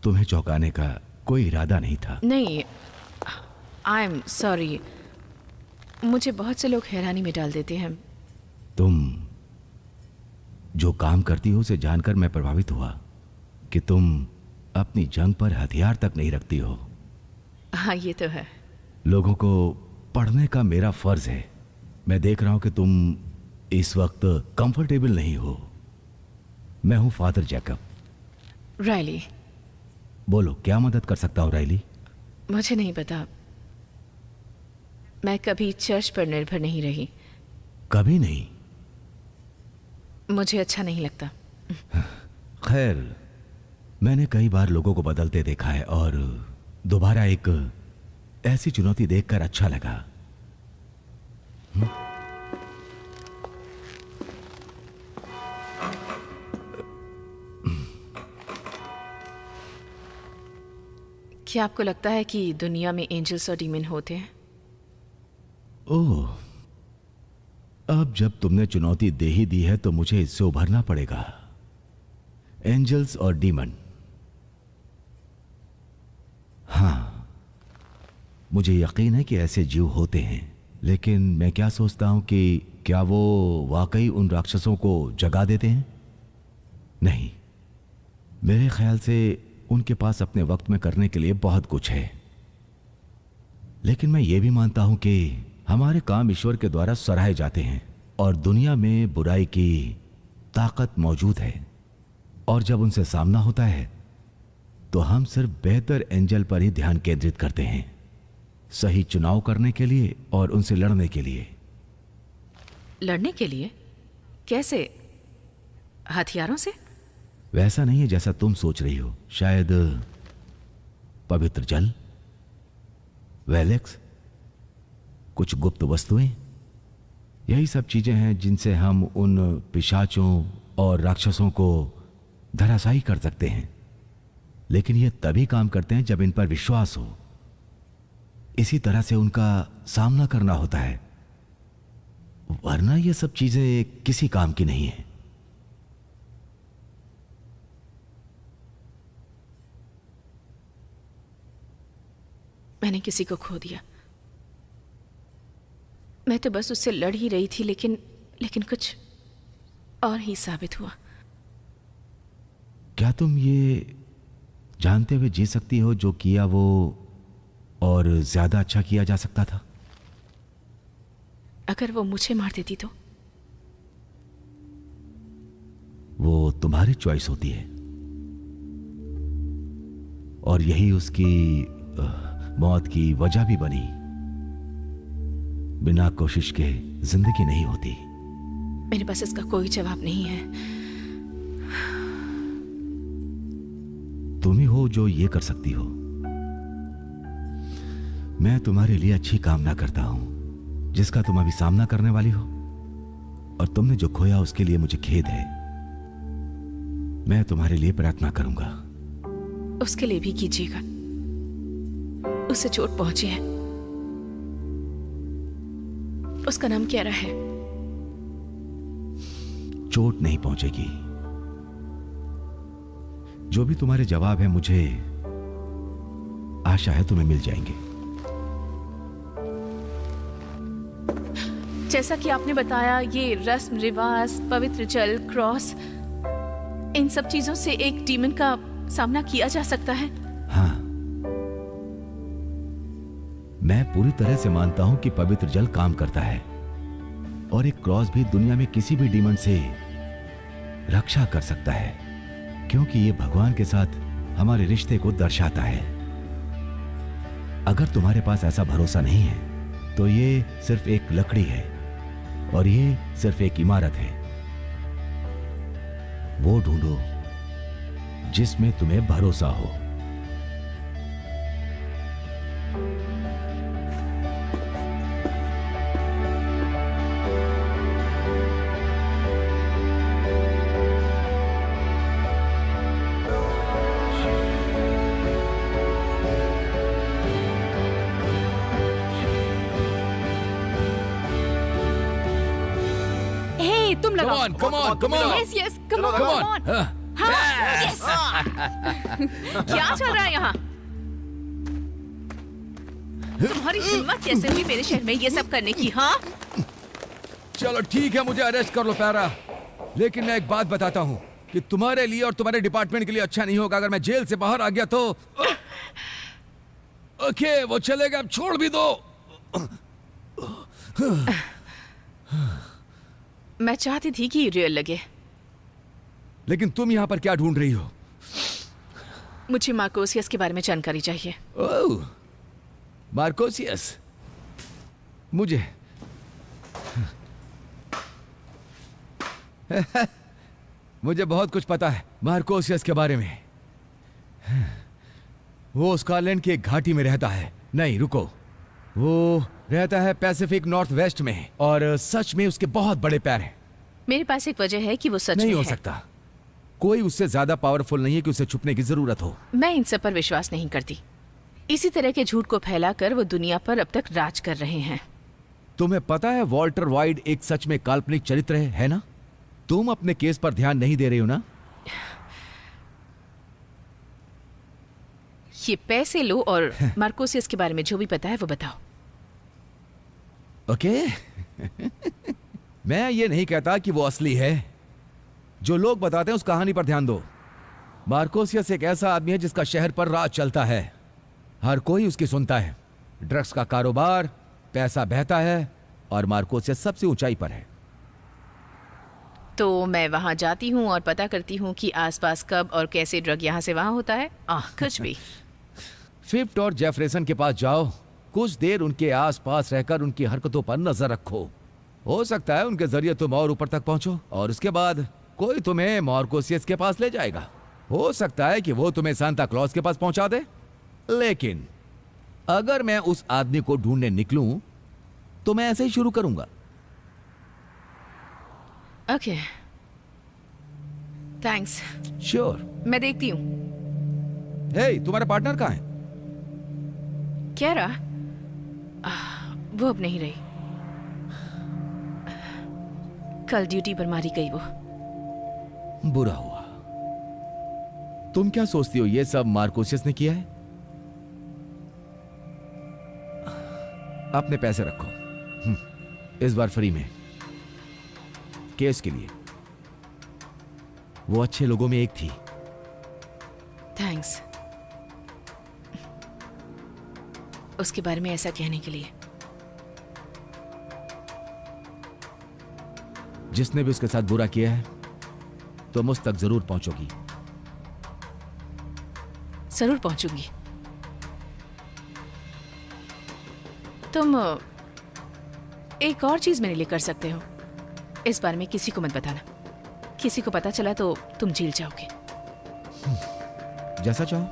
तुम्हें चौंकाने का कोई इरादा नहीं था। नहीं, आई एम सॉरी। मुझे बहुत से लोग हैरानी में डाल देते हैं। तुम जो काम करती हो उसे जानकर मैं प्रभावित हुआ कि तुम अपनी जंग पर हथियार तक नहीं रखती हो। हाँ, ये तो है। लोगों को पढ़ने का मेरा फर्ज है। मैं देख रहा हूं कि तुम इस वक्त कंफर्टेबल नहीं हो। मैं हूं फादर जैकब। रायली। बोलो, क्या मदद कर सकता हूं रायली? मुझे नहीं पता। मैं कभी चर्च पर निर्भर नहीं रही। कभी नहीं? मुझे अच्छा नहीं लगता। खैर, मैंने कई बार लोगों को बदलते देखा है, और दोबारा एक ऐसी चुनौती देखकर अच्छा लगा। क्या आपको लगता है कि दुनिया में एंजल्स और डीमन होते हैं? ओह, अब जब तुमने चुनौती दे ही दी है तो मुझे इससे उभरना पड़ेगा। एंजल्स और डीमन, हाँ, मुझे यकीन है कि ऐसे जीव होते हैं, लेकिन मैं क्या सोचता हूं कि क्या वो वाकई उन राक्षसों को जगा देते हैं? नहीं, मेरे ख्याल से उनके पास अपने वक्त में करने के लिए बहुत कुछ है। लेकिन मैं ये भी मानता हूं कि हमारे काम ईश्वर के द्वारा सराहे जाते हैं, और दुनिया में बुराई की ताकत मौजूद है, और जब उनसे सामना होता है तो हम सिर्फ बेहतर एंजल पर ही ध्यान केंद्रित करते हैं, सही चुनाव करने के लिए और उनसे लड़ने के लिए। लड़ने के लिए? कैसे? हथियारों से? वैसा नहीं है जैसा तुम सोच रही हो। शायद पवित्र जल, वेलेक्स, कुछ गुप्त वस्तुएं, यही सब चीजें हैं जिनसे हम उन पिशाचों और राक्षसों को धराशायी कर सकते हैं। लेकिन ये तभी काम करते हैं जब इन पर विश्वास हो। इसी तरह से उनका सामना करना होता है, वरना ये सब चीजें किसी काम की नहीं है। मैंने किसी को खो दिया। मैं तो बस उससे लड़ ही रही थी, लेकिन कुछ और ही साबित हुआ। क्या तुम ये जानते हुए जी सकती हो जो किया वो और ज्यादा अच्छा किया जा सकता था? अगर वो मुझे मार देती तो? वो तुम्हारी चॉइस होती है, और यही उसकी मौत की वजह भी बनी। बिना कोशिश के जिंदगी नहीं होती। मेरे पास इसका कोई जवाब नहीं है। तुम ही हो जो ये कर सकती हो। मैं तुम्हारे लिए अच्छी कामना करता हूं, जिसका तुम अभी सामना करने वाली हो, और तुमने जो खोया उसके लिए मुझे खेद है। मैं तुम्हारे लिए प्रार्थना करूंगा। उसके लिए भी कीजिएगा। उसे चोट पहुंची है। उसका नाम क्या रहा है? चोट नहीं पहुंचेगी। जो भी तुम्हारे जवाब है, मुझे आशा है तुम्हें मिल जाएंगे। जैसा कि आपने बताया, ये रस्म रिवाज, पवित्र जल, क्रॉस, इन सब चीजों से एक डीमन का सामना किया जा सकता है। हाँ, मैं पूरी तरह से मानता हूं कि पवित्र जल काम करता है, और एक क्रॉस भी दुनिया में किसी भी डीमन से रक्षा कर सकता है, क्योंकि ये भगवान के साथ हमारे रिश्ते को दर्शाता है। अगर तुम्हारे पास ऐसा भरोसा नहीं है तो ये सिर्फ एक लकड़ी है, और ये सिर्फ एक इमारत है। वो ढूंढो जिसमें तुम्हें भरोसा हो। तुम लगाओ। Come on. Yes yes, come on, Come on. Come on. हाँ, यस। क्या चल रहा है यहाँ? तुम्हारी हिम्मत कैसे हुई मेरे शहर में ये सब करने की? हाँ, चलो ठीक है, मुझे अरेस्ट कर लो पैरा, लेकिन मैं एक बात बताता हूँ कि तुम्हारे लिए और तुम्हारे डिपार्टमेंट के लिए अच्छा नहीं होगा अगर मैं जेल से बाहर आ गया तो। ओके, वो चलेगा, अब छोड़ भी दो। मैं चाहती थी कि रियल लगे। लेकिन तुम यहाँ पर क्या ढूंढ रही हो? मुझे मार्कोसियस के बारे में जानकारी चाहिए। ओह, मार्कोसियस, मुझे मुझे बहुत कुछ पता है मार्कोसियस के बारे में। वो स्कॉटलैंड की एक घाटी में रहता है। नहीं रुको, वो रहता है पैसिफिक नॉर्थ वेस्ट में, और सच में उसके बहुत बड़े पैर हैं। मेरे पास एक वजह है कि वो सच नहीं में हो है। सकता। कोई उससे ज्यादा पावरफुल नहीं है कि उसे छुपने की जरूरत हो। मैं इन सब पर विश्वास नहीं करती। इसी तरह के झूठ को फैलाकर वो दुनिया पर अब तक राज कर रहे हैं। तुम्हें पता है वॉल्टर वाइड एक सच में काल्पनिक चरित्र है ना? तुम अपने केस पर ध्यान नहीं दे रही हो ना? ये पैसे लो और मार्कोसियस के बारे में जो भी पता है वो बताओ। ओके। मैं ये नहीं कहता कि वो असली है। जो लोग बताते हैं उस कहानी पर ध्यान दो। मार्कोसियस एक ऐसा आदमी है जिसका शहर पर राज चलता है। हर कोई उसकी सुनता है। ड्रग्स का कारोबार, पैसा बहता है, और मार्कोसियस सबसे ऊंचाई पर है। तो मैं वहां जाती हूँ और पता करती हूँ कि आसपास कब और कैसे ड्रग यहाँ से वहां होता है। कुछ भी। फिफ्थ और जेफरसन के पास जाओ, कुछ देर उनके आसपास रहकर उनकी हरकतों पर नजर रखो। हो सकता है उनके जरिए तुम और ऊपर तक पहुंचो, और उसके बाद कोई तुम्हें मार्कोसियस के पास ले जाएगा। हो सकता है कि वो तुम्हें सांता क्लॉज के पास पहुंचा दे। लेकिन अगर मैं उस आदमी को ढूंढने निकलूं तो मैं ऐसे ही शुरू करूंगा। Okay, thanks. श्योर। मैं देखती हूँ। हे, तुम्हारा पार्टनर कहाँ है? क्या रहा? वो अब नहीं रही। कल ड्यूटी पर मारी गई वो। बुरा हुआ। तुम क्या सोचती हो ये सब मार्कोसियस ने किया है? अपने पैसे रखो, इस बार फ्री में, केस के लिए। वो अच्छे लोगों में एक थी। थैंक्स उसके बारे में ऐसा कहने के लिए। जिसने भी उसके साथ बुरा किया है तुम उस तक जरूर पहुंचोगी। जरूर पहुंचूंगी। तुम एक और चीज मेरे लिए कर सकते हो। इस बारे में किसी को मत बताना। किसी को पता चला तो तुम जेल जाओगे। जैसा चाहो।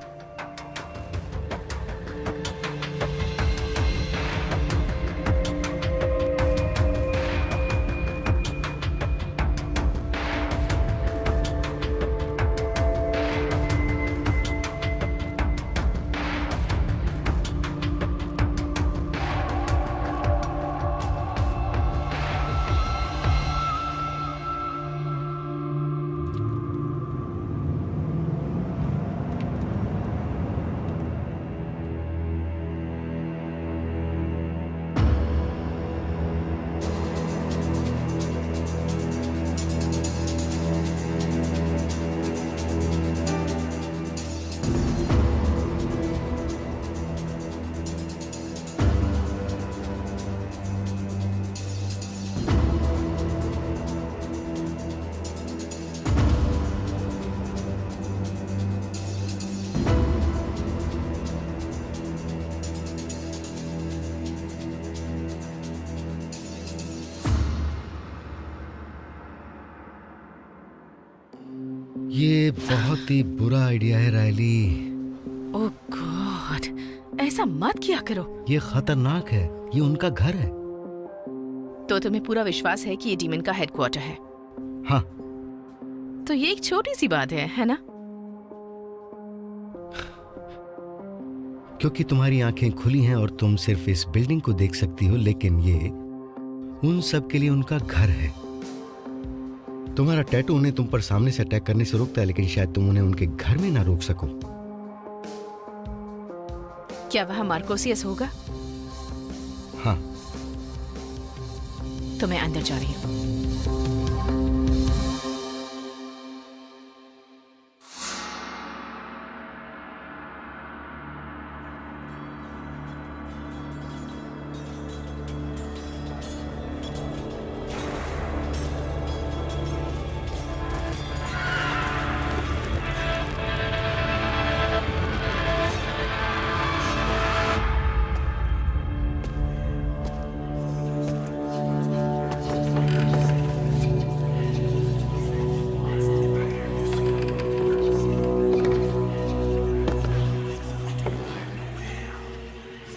ये बहुत ही बुरा आइडिया है रायली। ओह गॉड, ऐसा मत किया करो। ये खतरनाक है। ये उनका घर है। तो तुम्हें पूरा विश्वास है कि ये डीमन का हेडक्वार्टर है? हाँ। तो ये एक छोटी सी बात है ना? क्योंकि तुम्हारी आंखें खुली हैं और तुम सिर्फ इस बिल्डिंग को देख सकती हो, लेकिन ये उन सब के लिए उनका घर है। तुम्हारा टैटू उन्हें तुम पर सामने से अटैक करने से रोकता है, लेकिन शायद तुम उन्हें उनके घर में ना रोक सको। क्या वह मार्कोसियस होगा? हाँ। तो मैं अंदर जा रही हूँ।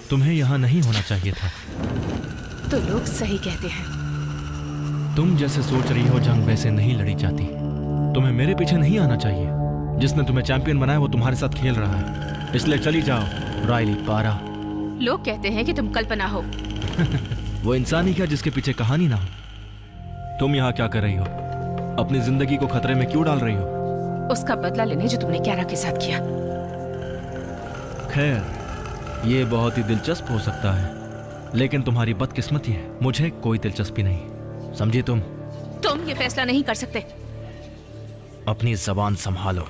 तुम्हें यहाँ नहीं होना चाहिए था। तो लोग सही कहते हैं। तुम जैसे सोच रही हो जंग वैसे नहीं लड़ी जाती। तुम्हें मेरे पीछे नहीं आना चाहिए। जिसने तुम्हें चैंपियन बनाया वो तुम्हारे साथ खेल रहा है, इसलिए चली जाओ रायली पारा। लोग कहते हैं कि तुम कल्पना हो। वो इंसान ही क्या जिसके पीछे कहानी ना हो? तुम यहाँ क्या कर रही हो? अपनी जिंदगी को खतरे में क्यों डाल रही हो? उसका बदला लेने जो तुमने क्यारा के साथ किया। खैर, ये बहुत ही दिलचस्प हो सकता है, लेकिन तुम्हारी बदकिस्मती है, मुझे कोई दिलचस्पी नहीं। समझी तुम ये फैसला नहीं कर सकते। अपनी जबान संभालो।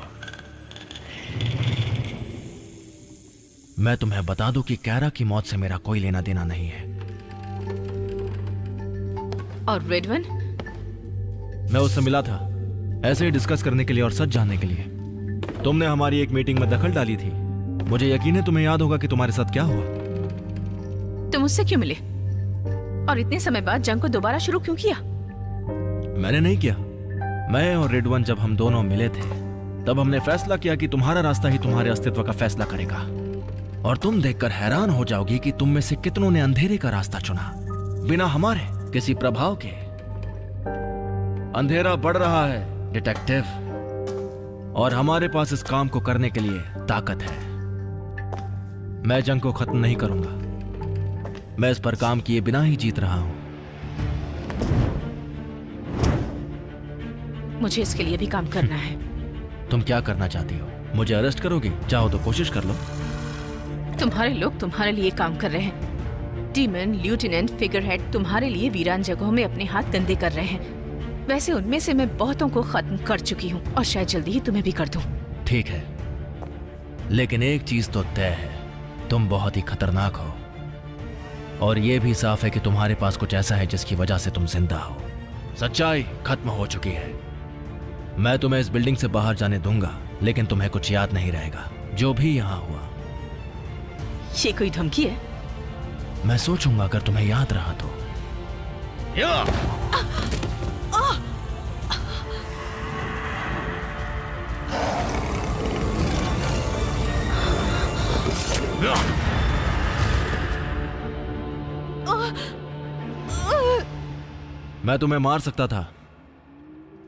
मैं तुम्हें बता दूं कि कैरा की मौत से मेरा कोई लेना देना नहीं है। और रेडवन? मैं उससे मिला था, ऐसे ही डिस्कस करने के लिए और सच जानने के लिए। तुमने हमारी एक मीटिंग में दखल डाली थी। मुझे यकीन है तुम्हें याद होगा कि तुम्हारे साथ क्या हुआ। तुम उससे क्यों मिले? और इतने समय बाद जंग को दोबारा शुरू क्यों किया? मैंने नहीं किया। मैं और रेडवन जब हम दोनों मिले थे तब हमने फैसला किया कि तुम्हारा रास्ता ही तुम्हारे अस्तित्व का फैसला करेगा। और तुम देखकर हैरान हो जाओगी कि तुम में से कितनों ने अंधेरे का रास्ता चुना, बिना हमारे किसी प्रभाव के। अंधेरा बढ़ रहा है डिटेक्टिव, और हमारे पास इस काम को करने के लिए ताकत है। मैं जंग को खत्म नहीं करूंगा, मैं इस पर काम किए बिना ही जीत रहा हूं। मुझे इसके लिए भी काम करना है। तुम क्या करना चाहती हो? मुझे अरेस्ट करोगी? चाहो तो कोशिश कर लो। तुम्हारे लोग तुम्हारे लिए काम कर रहे हैं। डीमन, ल्यूटिनेंट, फिगरहेड तुम्हारे लिए वीरान जगहों में अपने हाथ गंदे कर रहे हैं। वैसे उनमें से मैं बहुतों को खत्म कर चुकी हूँ और शायद जल्दी ही तुम्हें भी कर दूं। ठीक है, लेकिन एक चीज तो तय है, तुम बहुत ही खतरनाक हो। और यह भी साफ है कि तुम्हारे पास कुछ ऐसा है जिसकी वजह से तुम जिंदा हो। सच्चाई खत्म हो चुकी है। मैं तुम्हें इस बिल्डिंग से बाहर जाने दूंगा, लेकिन तुम्हें कुछ याद नहीं रहेगा जो भी यहां हुआ। ये कोई धमकी है? मैं सोचूंगा अगर तुम्हें याद रहा तो। मैं तुम्हें मार सकता था,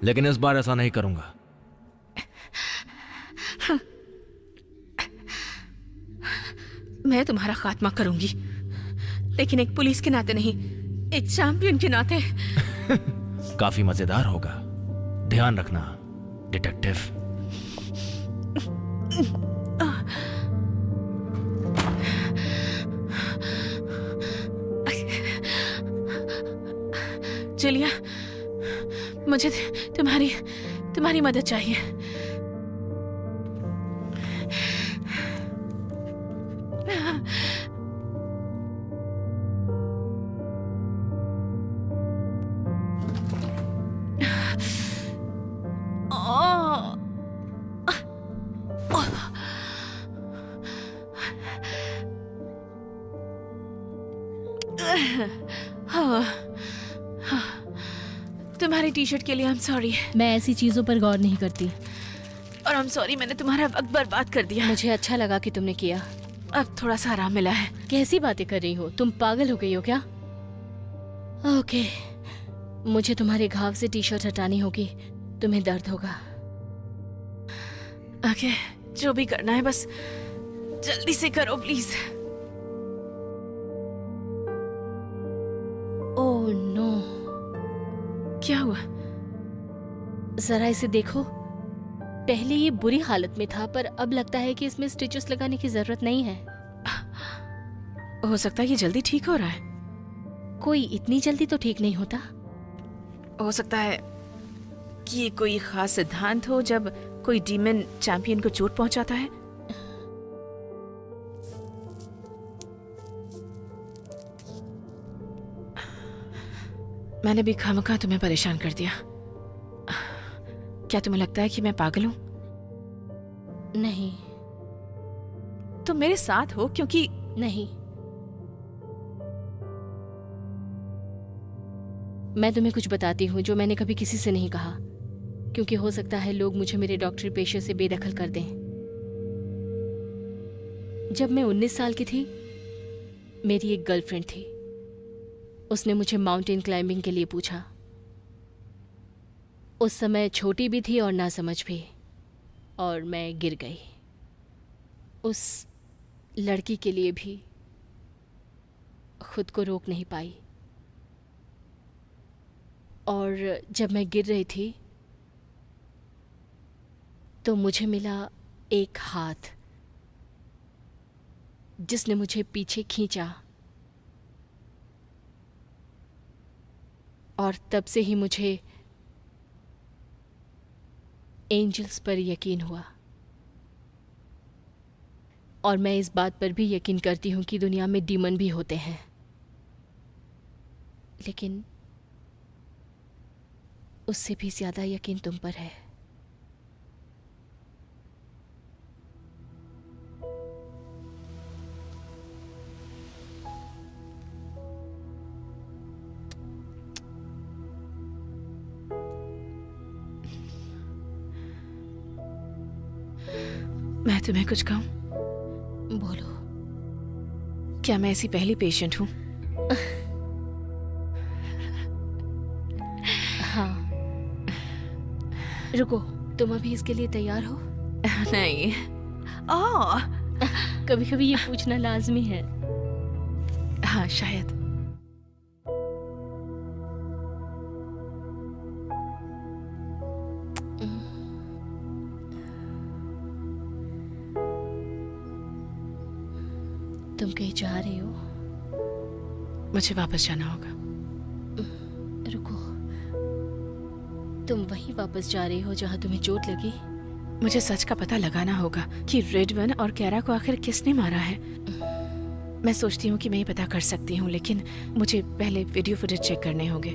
लेकिन इस बार ऐसा नहीं करूंगा। मैं तुम्हारा खात्मा करूंगी, लेकिन एक पुलिस के नाते नहीं, एक चैंपियन के नाते। काफी मजेदार होगा, ध्यान रखना डिटेक्टिव। जूलिया, मुझे तुम्हारी मदद चाहिए। तुम्हारी टी शर्ट के लिए आई एम सॉरी। मैं ऐसी चीजों पर गौर नहीं करती। और आई एम सॉरी, मैंने तुम्हारा वक्त बर्बाद कर दिया। मुझे अच्छा लगा कि तुमने किया। अब थोड़ा सा आराम मिला है। कैसी बातें कर रही हो? तुम पागल हो गई हो क्या? ओके, मुझे तुम्हारे घाव से टी शर्ट हटानी होगी, तुम्हें दर्द होगा। ओके, जो भी करना है बस जल्दी से करो प्लीज। ओह नो, क्या हुआ? जरा इसे देखो। पहले ये बुरी हालत में था, पर अब लगता है कि इसमें स्टिचेस लगाने की जरूरत नहीं है। हो सकता है ये जल्दी ठीक हो रहा है। कोई इतनी जल्दी तो ठीक नहीं होता। हो सकता है कि ये कोई खास सिद्धांत हो जब कोई डीमन चैंपियन को चोट पहुंचाता है। मैंने भी खामखा तुम्हें परेशान कर दिया। क्या तुम्हें लगता है कि मैं पागल हूं? नहीं। तुम मेरे साथ हो क्योंकि नहीं, मैं तुम्हें कुछ बताती हूँ जो मैंने कभी किसी से नहीं कहा, क्योंकि हो सकता है लोग मुझे मेरे डॉक्टरी पेशे से बेदखल कर दें। जब मैं 19 साल की थी, मेरी एक गर्लफ्रेंड थी। उसने मुझे माउंटेन क्लाइंबिंग के लिए पूछा। उस समय छोटी भी थी और नासमझ भी, और मैं गिर गई। उस लड़की के लिए भी खुद को रोक नहीं पाई, और जब मैं गिर रही थी तो मुझे मिला एक हाथ जिसने मुझे पीछे खींचा, और तब से ही मुझे एंजल्स पर यकीन हुआ। और मैं इस बात पर भी यकीन करती हूँ कि दुनिया में डीमन भी होते हैं, लेकिन उससे भी ज्यादा यकीन तुम पर है। मैं तुम्हें कुछ कहूं? बोलो। क्या मैं ऐसी पहली पेशेंट हूं? हाँ। रुको, तुम अभी इसके लिए तैयार हो? नहीं। कभी कभी ये पूछना लाजमी है। हाँ शायद। तुम कहीं जा रही हो? मुझे वापस जाना होगा। रुको, तुम वहीं वापस जा रही हो जहाँ तुम्हें चोट लगी? मुझे सच का पता लगाना होगा कि रिडवन और कैरा को आखिर किसने मारा है। मैं सोचती हूँ कि मैं ये पता कर सकती हूँ, लेकिन मुझे पहले वीडियो फुटेज चेक करने होंगे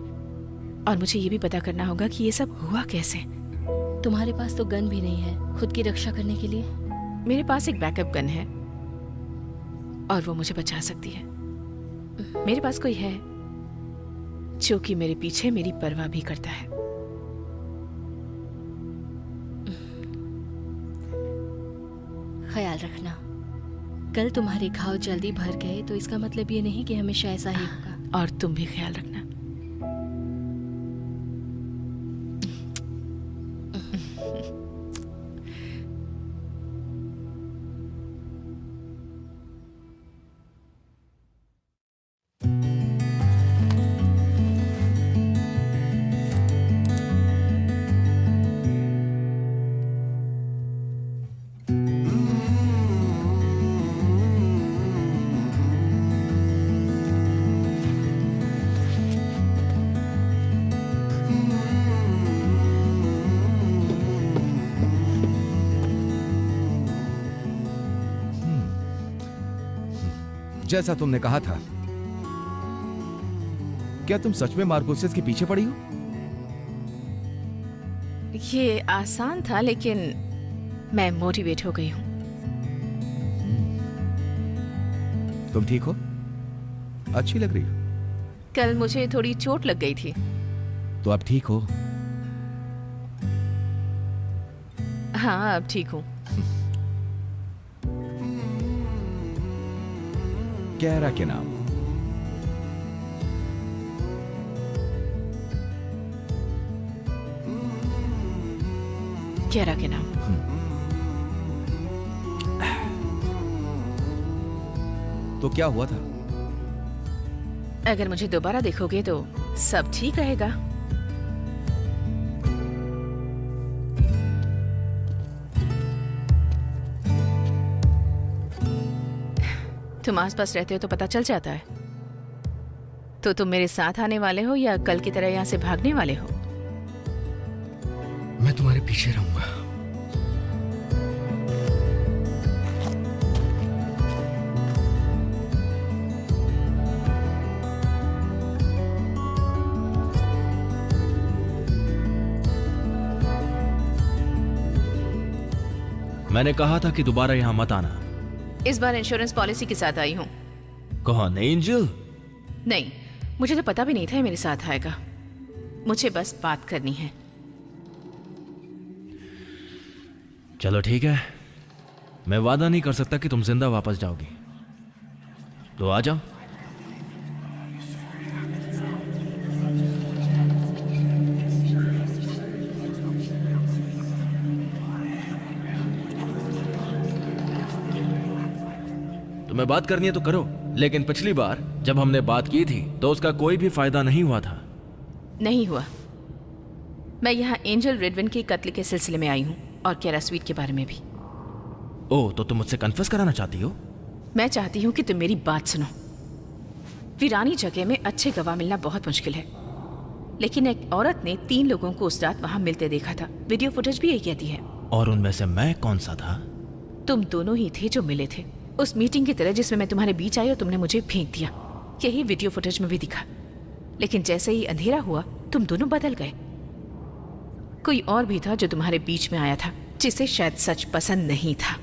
और मुझे ये भी पता करना होगा कि ये सब हुआ कैसे। तुम्हारे पास तो गन भी नहीं है खुद की रक्षा करने के लिए। मेरे पास एक बैकअप गन है और वो मुझे बचा सकती है। मेरे पास कोई है जो कि मेरे पीछे मेरी परवाह भी करता है। ख्याल रखना, कल तुम्हारे घाव जल्दी भर गए तो इसका मतलब ये नहीं कि हमेशा ऐसा ही होगा। और तुम भी ख्याल रखना। जैसा तुमने कहा था, क्या तुम सच में मार्कोसियस के पीछे पड़ी हो? ये आसान था, लेकिन मैं मोटिवेट हो गई हूँ। तुम ठीक हो? अच्छी लग रही हो। कल मुझे थोड़ी चोट लग गई थी। तो अब ठीक हो? हाँ, अब ठीक हूँ। कैरा के नाम? कैरा के नाम। तो क्या हुआ था? अगर मुझे दोबारा देखोगे तो सब ठीक रहेगा। तुम आसपास रहते हो तो पता चल जाता है। तो तुम मेरे साथ आने वाले हो या कल की तरह यहाँ से भागने वाले हो? मैं तुम्हारे पीछे रहूंगा। मैंने कहा था कि दोबारा यहां मत आना। इस बार इंश्योरेंस पॉलिसी के साथ आई हूँ। कौन, एंजल? नहीं, मुझे तो पता भी नहीं था ये मेरे साथ आएगा। मुझे बस बात करनी है। चलो ठीक है, मैं वादा नहीं कर सकता कि तुम जिंदा वापस जाओगी, तो आ जाओ। तुम्हें बात करनी है तो करो, लेकिन पिछली बार जब हमने बात की थी तो उसका कोई भी फायदा नहीं हुआ था। नहीं हुआ। मैं यहाँ एंजल रिडवन के कत्ल के सिलसिले में आई हूँ और कैरा स्वीट के बारे में भी। ओह, तो तुम मुझसे कन्फेस कराना चाहती हो? मैं चाहती हूँ कि तुम मेरी बात सुनो। वीरानी जगह में अच्छे गवाह मिलना बहुत मुश्किल है, लेकिन एक औरत ने 3 लोगों को उस रात वहां मिलते देखा था। वीडियो फुटेज भी यही कहती है। और उनमें से मैं कौन सा था? तुम दोनों ही थे जो मिले थे, उस मीटिंग की तरह जिसमें मैं तुम्हारे बीच आई और तुमने मुझे फेंक दिया। यही वीडियो फुटेज में भी दिखा। लेकिन जैसे ही अंधेरा हुआ तुम दोनों बदल गए। कोई और भी था जो तुम्हारे बीच में आया था, जिसे शायद सच पसंद नहीं था।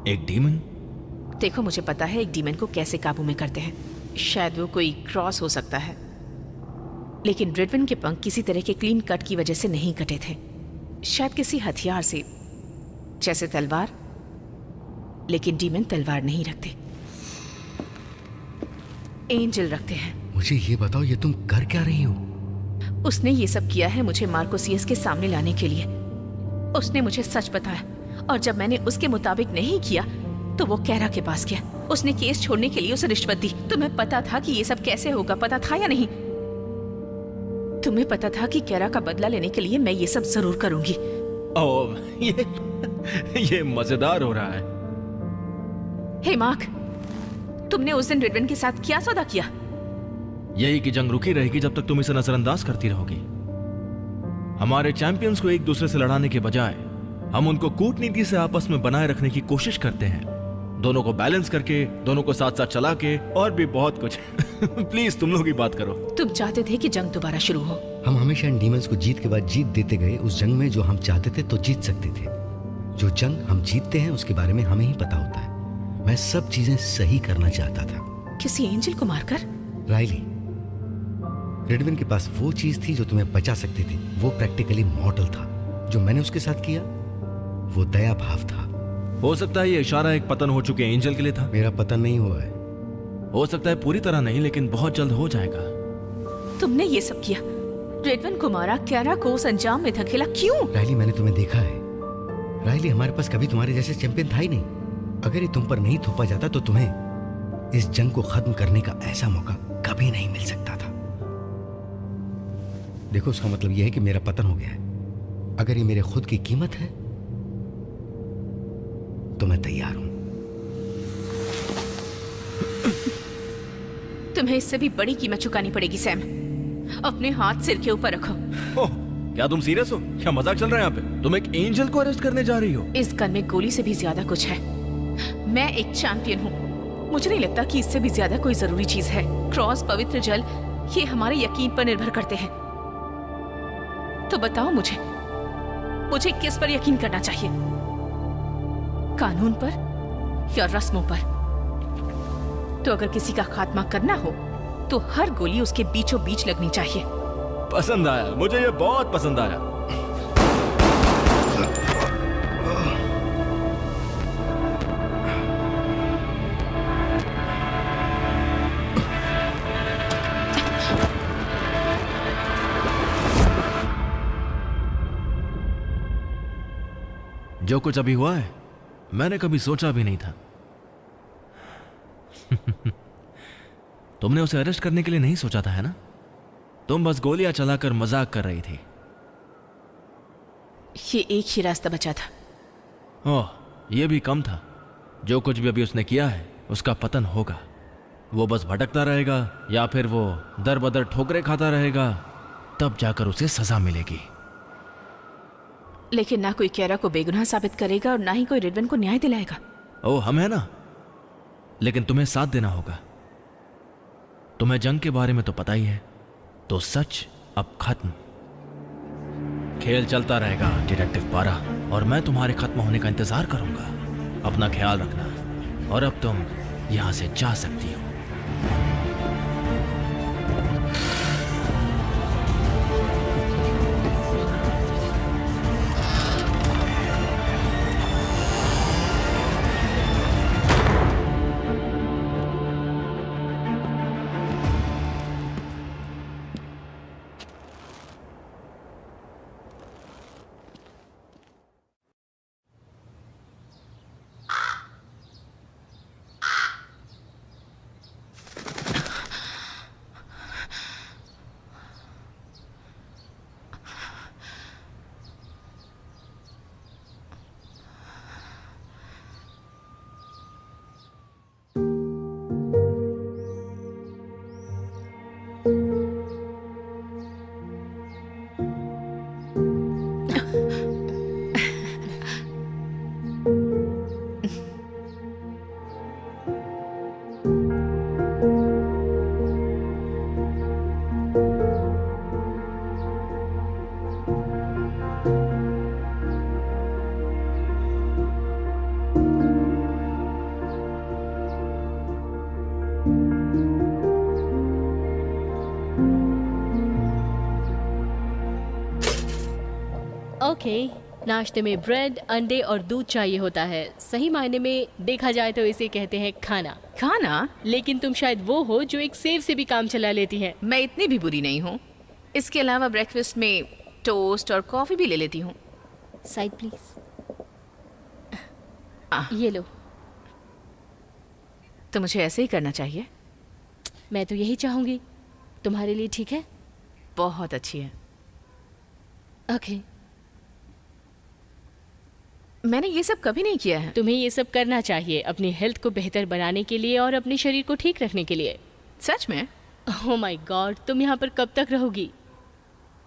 एक डीमन? देखो, मुझे पता है एक डीमन को कैसे काबू में करते हैं। शायद वो कोई क्रॉस हो सकता है, लेकिन रिडवन के पंख किसी तरह के क्लीन कट की वजह से नहीं कटे थे। शायद किसी हथियार से, जैसे तलवार। लेकिन डीमन तलवार नहीं रखते, एंजल रखते हैं। मुझे ये बताओ, ये तुम कर क्या रही हो? उसने ये सब किया है मुझे मार्कोसियस के सामने लाने के लिए। उसने मुझे सच बताया, और जब मैंने उसके मुताबिक नहीं किया तो वो कैरा के पास गया। उसने केस छोड़ने के लिए उसे रिश्वत दी। तुम्हें पता था कि ये सब कैसे होगा, पता था या नहीं? तुम्हें पता था कि कैरा का बदला लेने के लिए मैं ये सब जरूर करूंगी। ओह, ये मजेदार हो रहा है। हे मार्क, तुमने उस दिन रिडवन के साथ क्या सौदा किया? यही कि जंग रुकी रहेगी जब तक तुम इसे नजरअंदाज करती रहोगी। हमारे चैंपियंस को एक दूसरे से लड़ाने के बजाय हम उनको कूटनीति से आपस में बनाए रखने की कोशिश करते हैं, दोनों को बैलेंस करके, दोनों को साथ साथ चला के, और भी बहुत कुछ। प्लीज तुम लोग ही बात करो। तुम चाहते थे कि जंग दोबारा शुरू हो। हम हमेशा इन डीमंस को जीत के बाद जीत देते गए। उस जंग में जो हम चाहते थे तो जीत सकते थे। जो जंग हम जीतते हैं उसके बारे में हमें ही पता होता है। मैं सब चीजें सही करना चाहता था। किसी एंजल को मारकर? राइली, रिडविन के पास वो चीज थी जो तुम्हें बचा सकती थी। वो प्रैक्टिकली मॉडल था। जो मैंने उसके साथ किया वो दया भाव था। हो सकता है ये इशारा एक पतन हो चुके एंजल के लिए था। मेरा पतन नहीं हुआ है। हो सकता है पूरी तरह नहीं, लेकिन बहुत जल्द हो जाएगा। तुमने ये सब किया, रेडवन को मारा, कैरा को उस अंजाम में धकेला, क्यों? राइली, मैंने तुम्हें देखा है। राइली, हमारे पास कभी तुम्हारे जैसे चैंपियन था ही नहीं। अगर ये तुम पर नहीं थोपा जाता तो तुम्हें इस जंग को खत्म करने का ऐसा मौका कभी नहीं मिल सकता था। देखो, उसका मतलब यह है कि मेरा पतन हो गया है। अगर ये मेरे खुद की कीमत है तो मैं तैयार हूं। तुम्हें इससे भी बड़ी कीमत चुकानी पड़ेगी सैम। अपने हाथ सिर के ऊपर रखो। ओह, क्या तुम सीरियस हो? क्या मजाक चल रहा है यहाँ पे? तुम एक एंजल को अरेस्ट करने जा रही हो? इस गन में गोली से भी ज्यादा कुछ है। मैं एक चैंपियन हूँ। मुझे नहीं लगता कि इससे भी ज्यादा कोई जरूरी चीज है। क्रॉस, पवित्र जल, ये हमारे यकीन पर निर्भर करते हैं। तो बताओ मुझे किस पर यकीन करना चाहिए? कानून पर या रस्मों पर? तो अगर किसी का खात्मा करना हो तो हर गोली उसके बीचों बीच लगनी चाहिए। पसंद आया, मुझे ये बहुत पसंद आया। जो कुछ अभी हुआ है मैंने कभी सोचा भी नहीं था। तुमने उसे अरेस्ट करने के लिए नहीं सोचा था, है ना? तुम बस गोलियां चलाकर मजाक कर रही थी। ये एक ही रास्ता बचा था। ओह, यह भी कम था। जो कुछ भी अभी उसने किया है उसका पतन होगा। वो बस भटकता रहेगा या फिर वो दर बदर ठोकरे खाता रहेगा, तब जाकर उसे सजा मिलेगी। लेकिन ना कोई कैरा को बेगुनाह साबित करेगा और ना ही कोई रिडवन को न्याय दिलाएगा। ओह, हम है ना, लेकिन तुम्हें साथ देना होगा। तुम्हें जंग के बारे में तो पता ही है, तो सच अब खत्म। खेल चलता रहेगा डिटेक्टिव पारा, और मैं तुम्हारे खत्म होने का इंतजार करूंगा। अपना ख्याल रखना, और अब तुम यहां से जा सकती हो। ओके, नाश्ते में ब्रेड, अंडे और दूध चाहिए होता है। सही मायने में देखा जाए तो इसे कहते हैं खाना। खाना? लेकिन तुम शायद वो हो जो एक सेव से भी काम चला लेती है। मैं इतनी भी बुरी नहीं हूँ। इसके अलावा ब्रेकफास्ट में टोस्ट और कॉफी भी ले लेती हूँ। Side please. ये लो। तो मुझे ऐसे ही करना चाहिए। मैं तो यही चाहूंगी। तुम्हारे लिए ठीक है? बहुत अच्छी है। ओके। मैंने ये सब कभी नहीं किया है। तुम्हें ये सब करना चाहिए अपनी हेल्थ को बेहतर बनाने के लिए और अपने शरीर को ठीक रखने के लिए। सच में? ओह माय गॉड, तुम यहाँ पर कब तक रहोगी?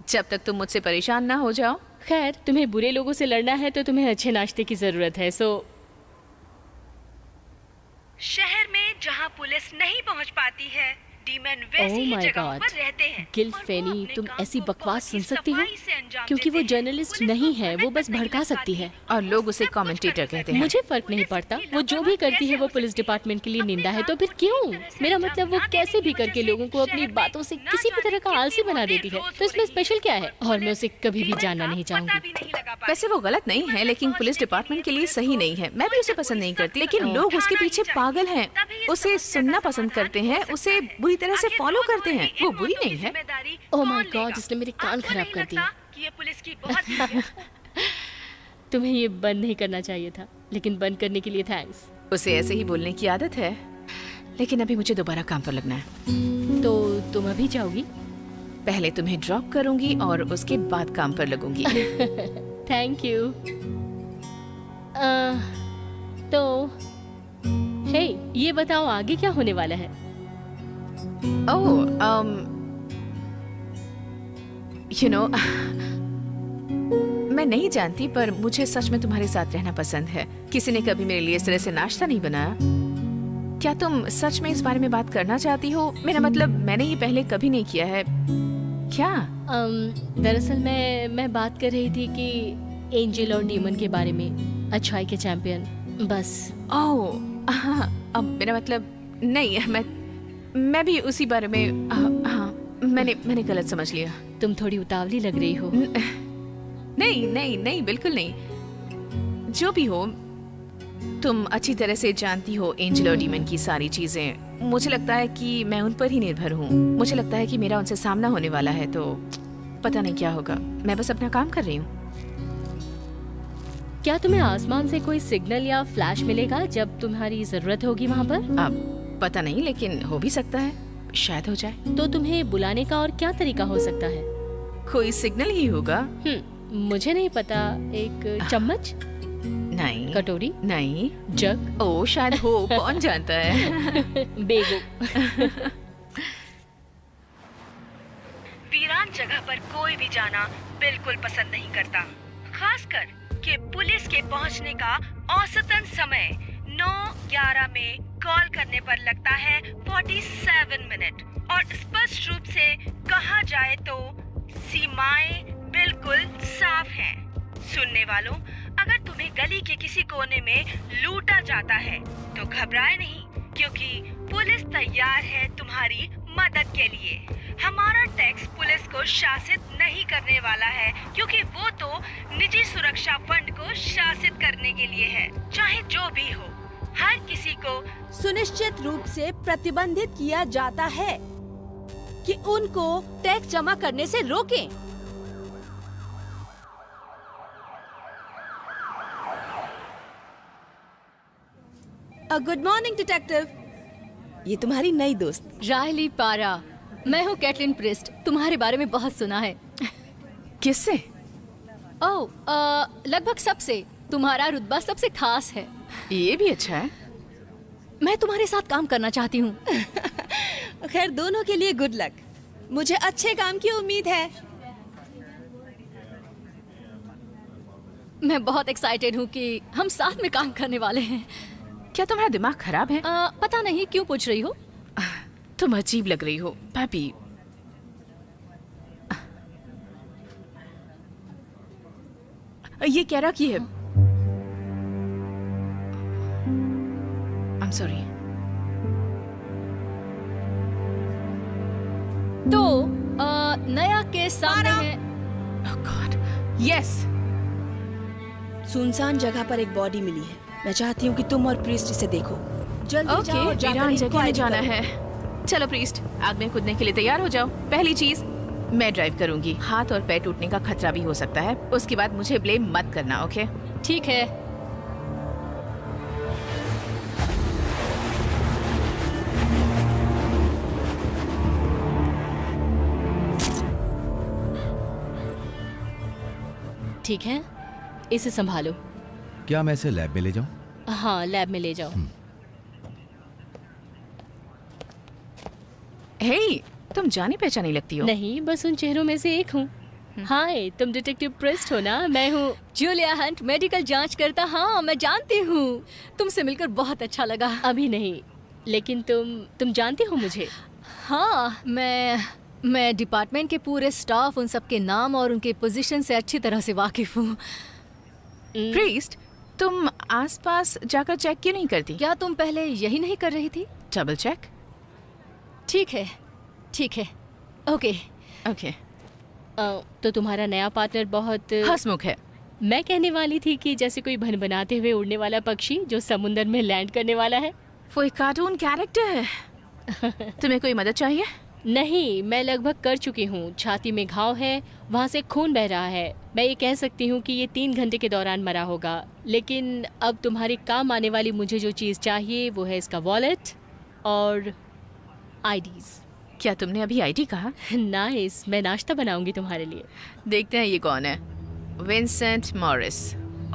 जब तक तुम मुझसे परेशान ना हो जाओ। खैर, तुम्हें बुरे लोगों से लड़ना है तो तुम्हें अच्छे नाश्ते की जरूरत है। सो शहर में जहां पुलिस नहीं पहुंच पाती है, डीमन वैसी Oh ही my जगहों God. पर रहते हैं। गिल और वो फेनी, अपने तुम काम ऐसी को बकवास बहुत सुन ही सकती हो? सफाई से अंजाम क्योंकि वो देते हैं। जर्नलिस्ट पुलिस नहीं को है, वो मेहनत बस नहीं भड़का लग सकती पाती है। और लोग उसे सब कुछ कमेंटेटर कर कहते हैं। मुझे फर्क नहीं पुलिस पड़ता, की वो जो भी लापरवाही करती है वो कैसे पुलिस हो सकती डिपार्टमेंट के लिए अपने निंदा है। तो काम फिर को क्यों? ठीक तरह से मेरा अंजाम मतलब वो ना कैसे देने भी की करके वजह लोगों को से अपनी शहर बातों से में ना किसी भी तरह का जाने आलसी कितनी बना मौतें देती है। रोज तो इसमें हो रही स्पेशल क्या है? और और मैं उसे कभी भी पुलिस जानना का नहीं पता चाहूंगी। भी नहीं लगा पाती। वैसे वो गलत नहीं है, लेकिन पुलिस डिपार्टमेंट के लिए सही नहीं है। मैं भी उसे पसंद नहीं करती, लेकिन लोग उसके पीछे पागल हैं, उसे सुनना पसंद करते हैं, उसे बुरी तरह से फॉलो करते हैं। वो बुरी नहीं है। ओह माय गॉड, इसने मेरे कान खराब कर दिए। ये पुलिस की बहुत तुम्हें ये बंद नहीं करना चाहिए था, लेकिन बंद करने के लिए थैंक्स। उसे ऐसे ही बोलने की आदत है, लेकिन अभी मुझे दोबारा काम पर लगना है। तो तुम अभी जाओगी? पहले तुम्हें ड्रॉप करूंगी और उसके बाद काम पर लगूंगी। Thank you. तो हे, ये बताओ आगे क्या होने वाला है? यू नो, मैं नहीं जानती, पर मुझे सच में तुम्हारे साथ रहना पसंद है। किसी ने कभी मेरे लिए इस तरह से नाश्ता नहीं बनाया। क्या तुम सच में इस बारे में बात करना चाहती हो? मेरा मतलब, मैंने ये पहले कभी नहीं किया है। क्या? दरअसल मैं बात कर रही थी कि एंजल और डीमन के बारे में, अच्छाई के चैंपियन, बस। ओह हाँ, अब मेरा मतलब नहीं, मैं भी उसी बारे में। हाँ, मैंने गलत समझ लिया। तुम थोड़ी उतावली लग रही हो। नहीं नहीं नहीं, बिल्कुल नहीं। जो भी हो, तुम अच्छी तरह से जानती हो एंजल और डीमन की सारी चीजें। मुझे लगता है कि मैं उन पर ही निर्भर हूँ। मुझे लगता है कि मेरा उनसे सामना होने वाला है, तो पता नहीं क्या होगा। मैं बस अपना काम कर रही हूँ। क्या तुम्हें आसमान से कोई सिग्नल या फ्लैश मिलेगा जब तुम्हारी जरूरत होगी वहाँ पर? अब पता नहीं, लेकिन हो भी सकता है, शायद हो जाए। तो तुम्हें बुलाने का और क्या तरीका हो सकता है? कोई सिग्नल ही होगा। मुझे नहीं पता। एक चम्मच? नहीं। कटोरी? नहीं। जग? ओ शायद हो, कौन जानता है। बेगो। वीरान जगह पर कोई भी जाना बिल्कुल पसंद नहीं करता, खासकर कि पुलिस के पहुंचने का औसतन समय 9:11 में कॉल करने पर लगता है 47 मिनट। और स्पष्ट रूप से कहा जाए तो सीमाएं बिल्कुल साफ हैं। सुनने वालों, अगर तुम्हें गली के किसी कोने में लूटा जाता है तो घबराए नहीं, क्योंकि पुलिस तैयार है तुम्हारी मदद के लिए। हमारा टैक्स पुलिस को शासित नहीं करने वाला है, क्योंकि वो तो निजी सुरक्षा फंड को शासित करने के लिए है। चाहे जो भी हो, हर किसी को सुनिश्चित रूप से प्रतिबंधित किया जाता है कि उनको टैक्स जमा करने से रोकें। गुड मॉर्निंग डिटेक्टिव, ये तुम्हारी नई दोस्त रायली पारा। मैं हूँ कैटलिन प्रिस्ट। तुम्हारे बारे में बहुत सुना है। किससे? ओह, लगभग सबसे। तुम्हारा रुतबा सबसे खास है। ये भी अच्छा है। मैं तुम्हारे साथ काम करना चाहती हूँ। खैर, दोनों के लिए गुड लक। मुझे अच्छे काम की उम्मीद है। मैं बहुत एक्साइटेड हूँ कि हम साथ में काम करने वाले हैं। क्या तुम्हारा दिमाग खराब है? पता नहीं, क्यों पूछ रही हो? तुम अजीब लग रही हो पापी। ये कह रहा कि है। I'm sorry. तो नया केस सामने है। Oh God. Yes. सुनसान जगह पर एक बॉडी मिली है। मैं चाहती हूँ कि तुम और प्रीस्ट इसे देखो। जल्दी ओके, जाओ और जाकर वीरान जगह में इंक्वायरी जाना करो। है। चलो प्रीस्ट, आग में कूदने के लिए तैयार हो जाओ। पहली चीज, मैं ड्राइव करूंगी। हाथ और पैर टूटने का खतरा भी हो सकता है। उसके बाद मुझे ब्लेम मत करना, ओके? ठीक है। ठीक है, इसे संभालो। क्या मैं इसे लैब में ले जाऊं? हाँ, लैब में ले जाओ। हे, तुम जानी पहचानी लगती हो। नहीं, बस उन चेहरों में से एक हूँ। हाय, तुम डिटेक्टिव प्रेस्ट हो ना? मैं हूँ जूलिया हंट, मेडिकल जांच करता। हाँ, मैं जानती हूँ। तुमसे मिलकर बहुत अच्छा लगा। अभी नहीं, लेकिन तुम जानती हो मुझे? हाँ, मैं डिपार्टमेंट के पूरे स्टाफ, उन सब के नाम और उनके पोजीशन से अच्छी तरह से वाकिफ हूँ। प्रीस्ट, तुम आसपास जाकर चेक क्यों नहीं करती? क्या तुम पहले यही नहीं कर रही थी? Double check. ठीक है, ठीक है, ओके। ओके। तो तुम्हारा नया पार्टनर बहुत हंसमुख है। मैं कहने वाली थी कि जैसे कोई भनभनाते हुए उड़ने वाला पक्षी जो समुंदर में लैंड करने वाला है। वो एक कार्टून कैरेक्टर है। तुम्हें कोई मदद चाहिए? नहीं, मैं लगभग कर चुकी हूँ। छाती में घाव है, वहाँ से खून बह रहा है। मैं ये कह सकती हूँ कि ये 3 घंटे के दौरान मरा होगा। लेकिन अब तुम्हारे काम आने वाली मुझे जो चीज़ चाहिए वो है इसका वॉलेट और आईडीज़। क्या तुमने अभी आईडी कहा? नाइस, मैं नाश्ता बनाऊंगी तुम्हारे लिए। देखते हैं ये कौन है। Vincent Morris.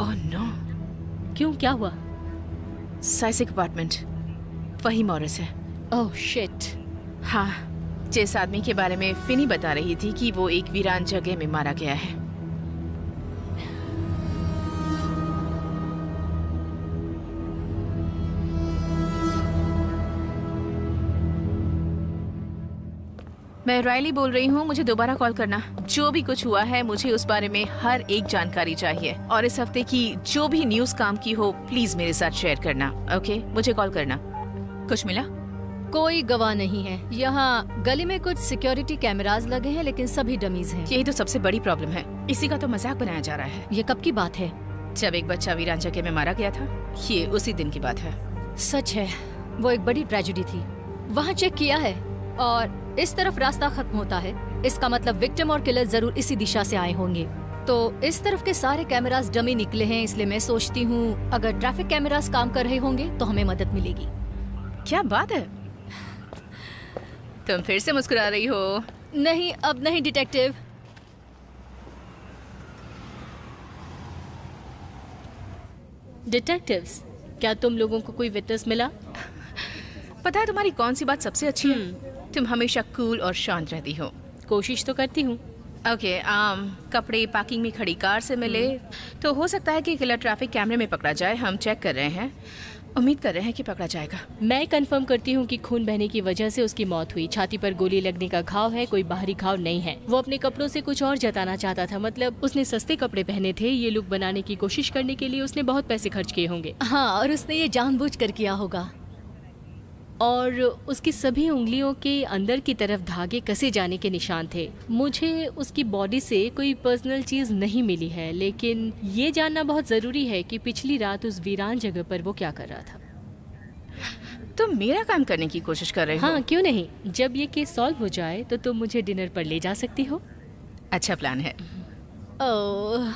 Oh no. क्यों, क्या हुआ? साइसिक अपार्टमेंट, वही मॉरिस है। Oh shit. हाँ, जिस आदमी के बारे में फिनी बता रही थी कि वो एक वीरान जगह में मारा गया है। मैं रायली बोल रही हूँ, मुझे दोबारा कॉल करना। जो भी कुछ हुआ है मुझे उस बारे में हर एक जानकारी चाहिए, और इस हफ्ते की जो भी न्यूज़ काम की हो प्लीज मेरे साथ शेयर करना। ओके, मुझे कॉल करना। कुछ मिला? कोई गवाह नहीं है। यहाँ गली में कुछ सिक्योरिटी कैमरास लगे हैं, लेकिन सभी डमीज हैं। यही तो सबसे बड़ी प्रॉब्लम है। इसी का तो मजाक बनाया जा रहा है। ये कब की बात है? जब एक बच्चा वीरान जगह में मारा गया था। ये उसी दिन की बात है। सच है, वो एक बड़ी ट्रेजेडी थी। वहाँ चेक किया है और इस तरफ रास्ता खत्म होता है। इसका मतलब विक्टिम और किलर जरूर इसी दिशा से आए होंगे। तो इस तरफ के सारे कैमरास डमी निकले हैं, इसलिए मैं सोचती हूँ अगर ट्रैफिक कैमरास काम कर रहे होंगे तो हमें मदद मिलेगी। क्या बात है, तुम फिर से मुस्कुरा रही हो। नहीं, अब नहीं डिटेक्टिव। डिटेक्टिव्स, क्या तुम लोगों को कोई विटनेस मिला? पता है तुम्हारी कौन सी बात सबसे अच्छी है? तुम हमेशा कूल और शांत रहती हो। कोशिश तो करती हूँ। ओके, कपड़े पार्किंग में खड़ी कार से मिले तो हो सकता है कि किलर ट्रैफिक कैमरे में पकड़ा जाए। हम चेक कर रहे हैं, उम्मीद कर रहे हैं कि पकड़ा जाएगा। मैं कंफर्म करती हूँ कि खून बहने की वजह से उसकी मौत हुई। छाती पर गोली लगने का घाव है, कोई बाहरी घाव नहीं है। वो अपने कपड़ों से कुछ और जताना चाहता था, मतलब उसने सस्ते कपड़े पहने थे। ये लुक बनाने की कोशिश करने के लिए उसने बहुत पैसे खर्च किए होंगे। हाँ, और उसने ये जानबूझकर किया होगा। और उसकी सभी उंगलियों के अंदर की तरफ धागे कसे जाने के निशान थे। मुझे उसकी बॉडी से कोई पर्सनल चीज नहीं मिली है, लेकिन ये जानना बहुत जरूरी है कि पिछली रात उस वीरान जगह पर वो क्या कर रहा था। तुम मेरा काम करने की कोशिश कर रहे हो? हाँ, क्यों नहीं। जब ये केस सॉल्व हो जाए तो तुम मुझे डिनर पर ले जा सकती हो। अच्छा प्लान है। ओह,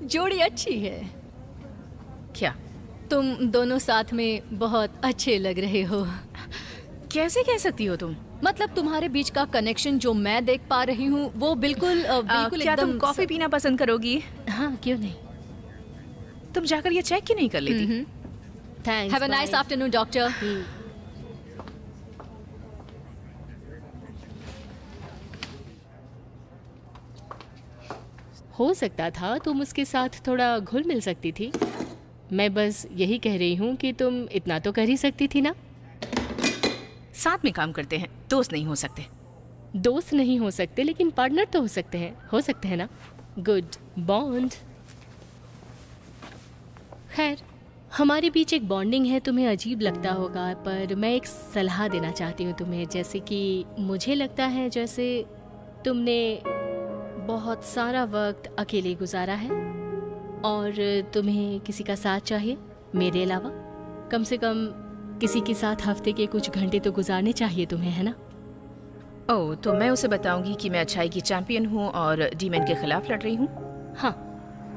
जोड़ी अच्छी है। क्या? तुम दोनों साथ में बहुत अच्छे लग रहे हो। कैसे कह सकती हो तुम? मतलब तुम्हारे बीच का कनेक्शन जो मैं देख पा रही हूँ वो बिल्कुल क्या तुम कॉफी पीना पसंद करोगी? हाँ, क्यों नहीं। तुम जाकर ये चेक क्यों नहीं कर लेती? Thanks. Have a nice afternoon doctor. हो सकता था तुम उसके साथ थोड़ा घुल मिल सकती थी। मैं बस यही कह रही हूँ कि तुम इतना तो कर ही सकती थी ना। साथ में काम करते हैं, दोस्त नहीं हो सकते। दोस्त नहीं हो सकते, लेकिन पार्टनर तो हो सकते हैं ना। Good bond. खैर, हमारे बीच एक बॉन्डिंग है। तुम्हें अजीब लगता होगा, पर मैं एक सलाह देना चाहती हूँ तुम्हें। जैसे कि मुझे लगता है जैसे तुमने बहुत सारा वक्त अकेले गुजारा है और तुम्हें किसी का साथ चाहिए मेरे अलावा। कम से कम किसी के साथ हफ्ते के कुछ घंटे तो गुजारने चाहिए तुम्हें, है ना? ओह, तो मैं उसे बताऊंगी कि मैं अच्छाई की चैंपियन हूँ और डीमन के खिलाफ लड़ रही हूँ। हाँ,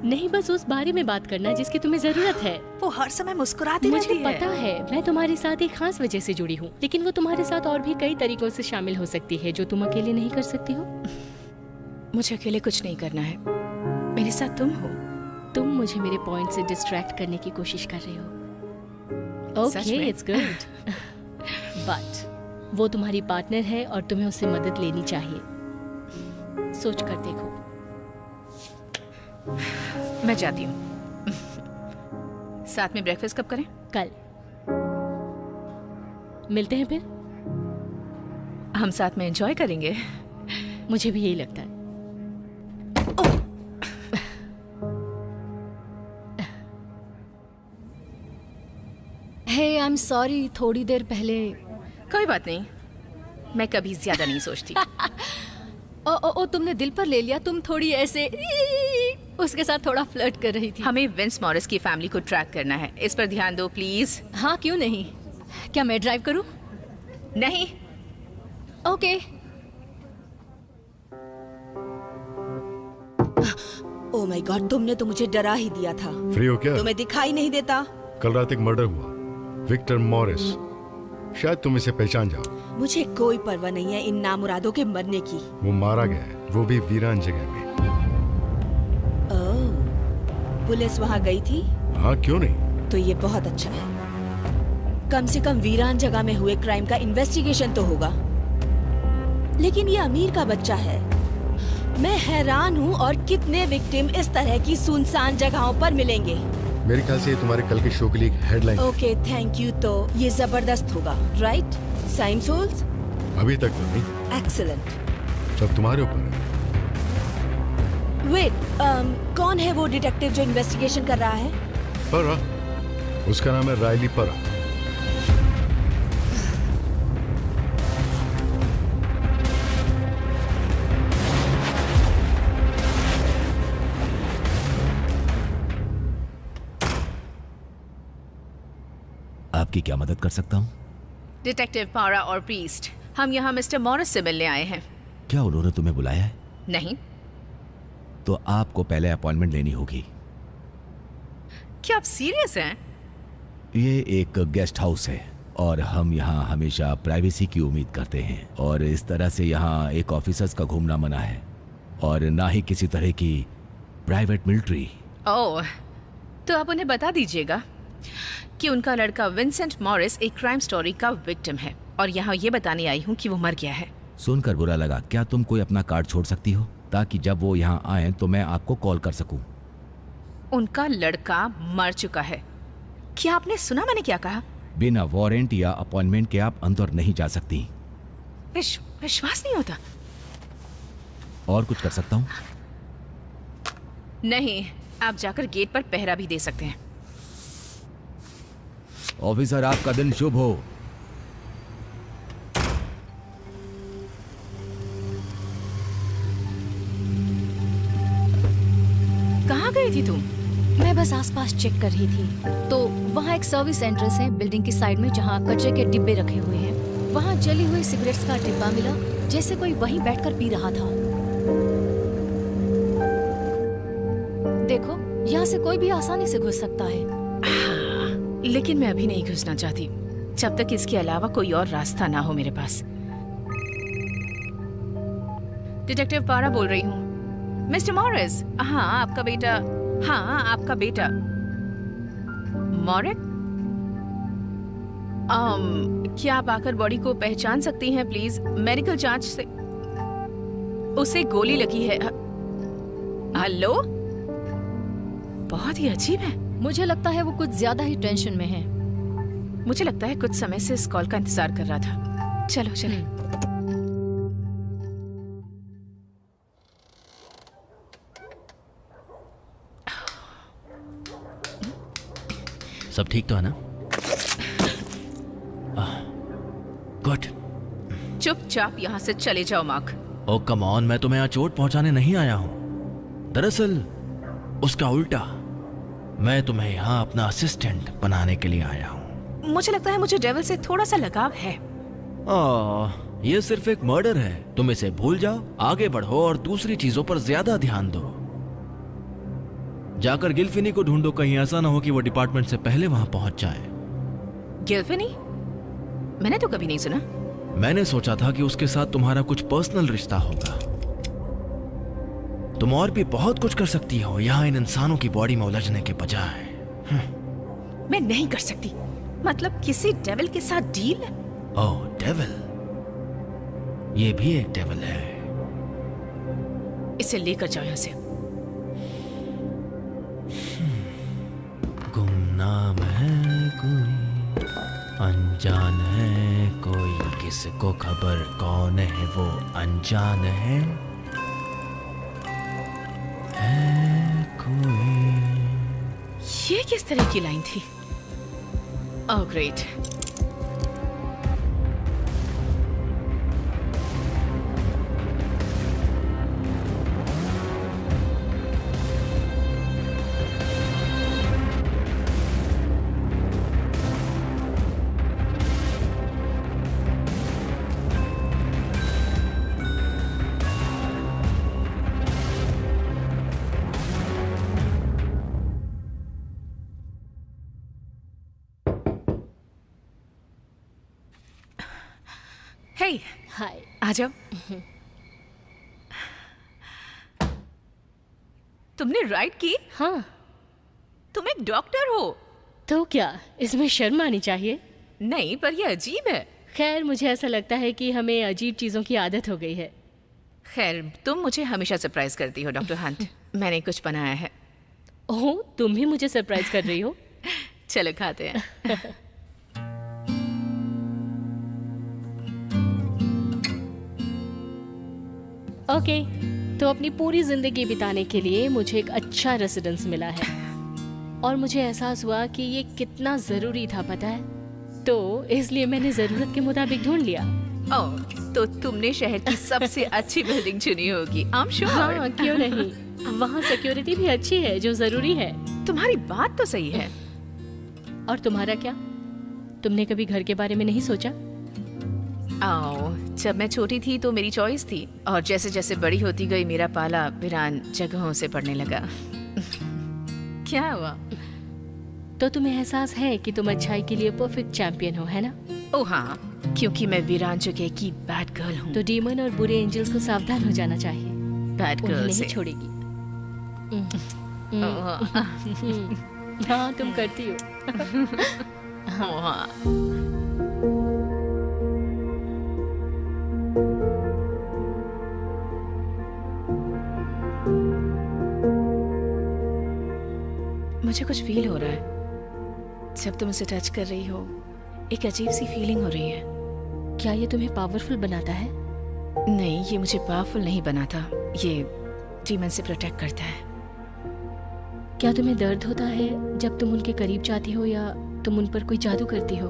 नहीं, बस उस बारे में बात करना जिसकी तुम्हें जरूरत है। वो हर समय मुस्कुराती रहती है। मुझे पता है, मैं तुम्हारे साथ एक खास वजह से जुड़ी हूँ, लेकिन वो तुम्हारे साथ और भी कई तरीकों से शामिल हो सकती है जो तुम अकेले नहीं कर सकती हो। मुझे अकेले कुछ नहीं करना है। मेरे साथ तुम हो। तुम मुझे मेरे पॉइंट से डिस्ट्रैक्ट करने की कोशिश कर रही हो। सच ओके, में? It's good. बट वो तुम्हारी पार्टनर है और तुम्हें उससे मदद लेनी चाहिए। सोच कर देखो। मैं जाती हूँ। साथ में ब्रेकफास्ट कब करें? कल मिलते हैं फिर। हम साथ में एंजॉय करेंगे। मुझे भी यही लगता है। हे आई एम सॉरी, थोड़ी देर पहले। कोई बात नहीं, मैं कभी ज्यादा नहीं सोचती। ओ तुमने दिल पर ले लिया। तुम थोड़ी ऐसे उसके साथ थोड़ा फ्लर्ट कर रही थी। हमें विंस मॉरिस की फैमिली को ट्रैक करना है, इस पर ध्यान दो प्लीज। हाँ, क्यों नहीं। क्या मैं ड्राइव करूं? नहीं। ओके। ओह माय गॉड, तुमने तो मुझे डरा ही दिया था। फ्री हो क्या? तुम्हें दिखाई नहीं देता? कल रात एक मर्डर हुआ, विक्टर मॉरिस। शायद तुम इसे पहचान जाओ। मुझे कोई परवाह नहीं है इन नामुरादों के मरने की। वो मारा गया है, वो भी वीरान जगह में। ओह, पुलिस वहाँ गई थी? हाँ, क्यों नहीं? तो ये बहुत अच्छा है। कम से कम वीरान जगह में हुए क्राइम का इन्वेस्टिगेशन तो होगा। लेकिन ये अमीर का बच्चा है। मैं हैरान हूँ, और कितने विक्टिम इस तरह की सुनसान जगहों पर मिलेंगे। मेरे ख्याल से ये तुम्हारे कल के शो के लिए एक हेडलाइन। Okay, thank you. तो ये जबरदस्त होगा, राइट? साइम सोल्स? अभी तक तो नहीं। एक्सीलेंट। सब तुम्हारे ऊपर है। वेट, कौन है वो डिटेक्टिव जो इन्वेस्टिगेशन कर रहा है? परा, उसका नाम है रायली परा। आपकी क्या मदद कर सकता हूँ? डिटेक्टिव पारा और प्रीस्ट, हम यहाँ मिस्टर मॉरिस से मिलने आए हैं। क्या उन्होंने तुम्हें बुलाया है? नहीं। तो आपको पहले अपॉइंटमेंट लेनी होगी। क्या आप सीरियस हैं? ये एक गेस्ट हाउस है और हम यहाँ हमेशा प्राइवेसी की उम्मीद करते हैं, और इस तरह से यहाँ एक ऑफिसर्स का घूमना मना है, और ना ही किसी तरह की प्राइवेट मिलिट्री। ओह, तो आप उन्हें बता दीजिएगा कि उनका लड़का विंसेंट मॉरिस एक क्राइम स्टोरी का विक्टिम है, और यहाँ ये बताने आई हूँ कि वो मर गया है। सुनकर बुरा लगा। क्या तुम कोई अपना कार्ड छोड़ सकती हो, ताकि जब वो यहाँ आए तो मैं आपको कॉल कर सकूं? उनका लड़का मर चुका है। क्या आपने सुना मैंने क्या कहा? बिना वारंट या अपॉइंटमेंट के आप अंदर नहीं जा सकती। विश्वास नहीं होता। और कुछ कर सकता हूँ? नहीं, आप जाकर गेट पर पहरा भी दे सकते हैं। ऑफिसर, आपका दिन शुभ हो। कहाँ गई थी तुम? मैं बस आसपास चेक कर रही थी, तो वहाँ एक सर्विस एंट्रेंस है बिल्डिंग की साइड में, जहाँ कचरे के डिब्बे रखे हुए हैं। वहाँ जली हुई सिगरेट्स का डिब्बा मिला, जैसे कोई वहीं बैठकर पी रहा था। देखो, यहाँ से कोई भी आसानी से घुस सकता है। लेकिन मैं अभी नहीं घुसना चाहती, जब तक इसके अलावा कोई और रास्ता ना हो मेरे पास। डिटेक्टिव पारा बोल रही हूँ। मिस्टर मॉरिस, हाँ आपका बेटा। हाँ, आपका बेटा मॉरिस। क्या आप आकर बॉडी को पहचान सकती हैं प्लीज? मेडिकल जांच से उसे गोली लगी है। हेलो, बहुत ही अजीब है। मुझे लगता है वो कुछ ज्यादा ही टेंशन में है। मुझे लगता है कुछ समय से इस कॉल का इंतजार कर रहा था। चलो चलो। सब ठीक तो है ना? गुड। चुपचाप यहाँ से चले जाओ मार्क। ओ कम ऑन, मैं तुम्हें यहाँ चोट पहुंचाने नहीं आया हूँ। दरअसल उसका उल्टा, मैं तुम्हें यहाँ अपना असिस्टेंट बनाने के लिए आया हूँ। मुझे लगता है मुझे डेविल से थोड़ा सा लगाव है। ये सिर्फ एक मर्डर है, तुम इसे भूल जाओ, आगे बढ़ो और दूसरी चीजों पर ज्यादा ध्यान दो। जाकर गिल्फिनी को ढूंढो, कहीं ऐसा ना हो कि वो डिपार्टमेंट से पहले वहां पहुंच जाए। गिल्फिनी? मैंने तो कभी नहीं सुना। मैंने सोचा था कि उसके साथ तुम्हारा कुछ पर्सनल रिश्ता होगा। तुम और भी बहुत कुछ कर सकती हो यहाँ इन इंसानों की बॉडी में उलझने के बजाय। मैं नहीं कर सकती। मतलब किसी डेविल के साथ डील? ओह डेविल, ये भी एक डेविल है। इसे लेकर जाओ यहाँ से। गुमनाम है कोई, अनजान है कोई, किसको खबर कौन है वो अनजान है कोई। ये किस तरह की लाइन थी? Oh great. हे, हाय। आ जाओ। तुमने राइड की? हाँ, तुम एक डॉक्टर हो। तो क्या इसमें शर्म आनी चाहिए? नहीं, पर ये अजीब है। खैर, मुझे ऐसा लगता है कि हमें अजीब चीज़ों की आदत हो गई है। खैर, तुम मुझे हमेशा सरप्राइज करती हो डॉक्टर हंट। मैंने कुछ बनाया है। ओह, तुम भी मुझे सरप्राइज कर रही हो? चलो खाते हैं। ओके, तो अपनी पूरी जिंदगी बिताने के लिए मुझे एक अच्छा रेसिडेंस मिला है और मुझे एहसास हुआ कि ये कितना ज़रूरी था, पता है? तो इसलिए मैंने ज़रूरत के मुताबिक ढूंढ लिया। ओह, तो तुमने शहर की सबसे अच्छी बिल्डिंग चुनी होगी। I'm sure। हाँ, क्यों नहीं? वहाँ सिक्योरिटी भी अच्छी है, जो ज़रूरी है। तुम्हारी बात तो सही है। और तुम्हारा क्या? तुमने कभी घर के बारे में नहीं सोचा? जब मैं छोटी थी तो मेरी चॉइस थी, और जैसे जैसे बड़ी होती गई मेरा पाला वीरान जगहों से पड़ने लगा। क्या हुआ? तो तुम्हें एहसास है कि तुम अच्छाई के लिए परफेक्ट चैंपियन हो, है ना? ओह हाँ, क्योंकि मैं वीरान जगह की बैड गर्ल हूँ। तो डीमन और बुरे एंजल्स को सावधान हो जाना चाहिए। बैड उन्हें गर्ल नहीं से। छोड़ेगी। ओह, हाँ, तुम करती हो। हाँ। मुझे कुछ फील हो रहा है। जब तुम उसे टच कर रही हो, एक अजीब सी फीलिंग हो रही है। क्या ये तुम्हें पावरफुल बनाता है? नहीं, ये मुझे पावरफुल नहीं बनाता। ये डीमन से प्रोटेक्ट करता है। क्या तुम्हें दर्द होता है जब तुम उनके करीब जाती हो या तुम उन पर कोई जादू करती हो?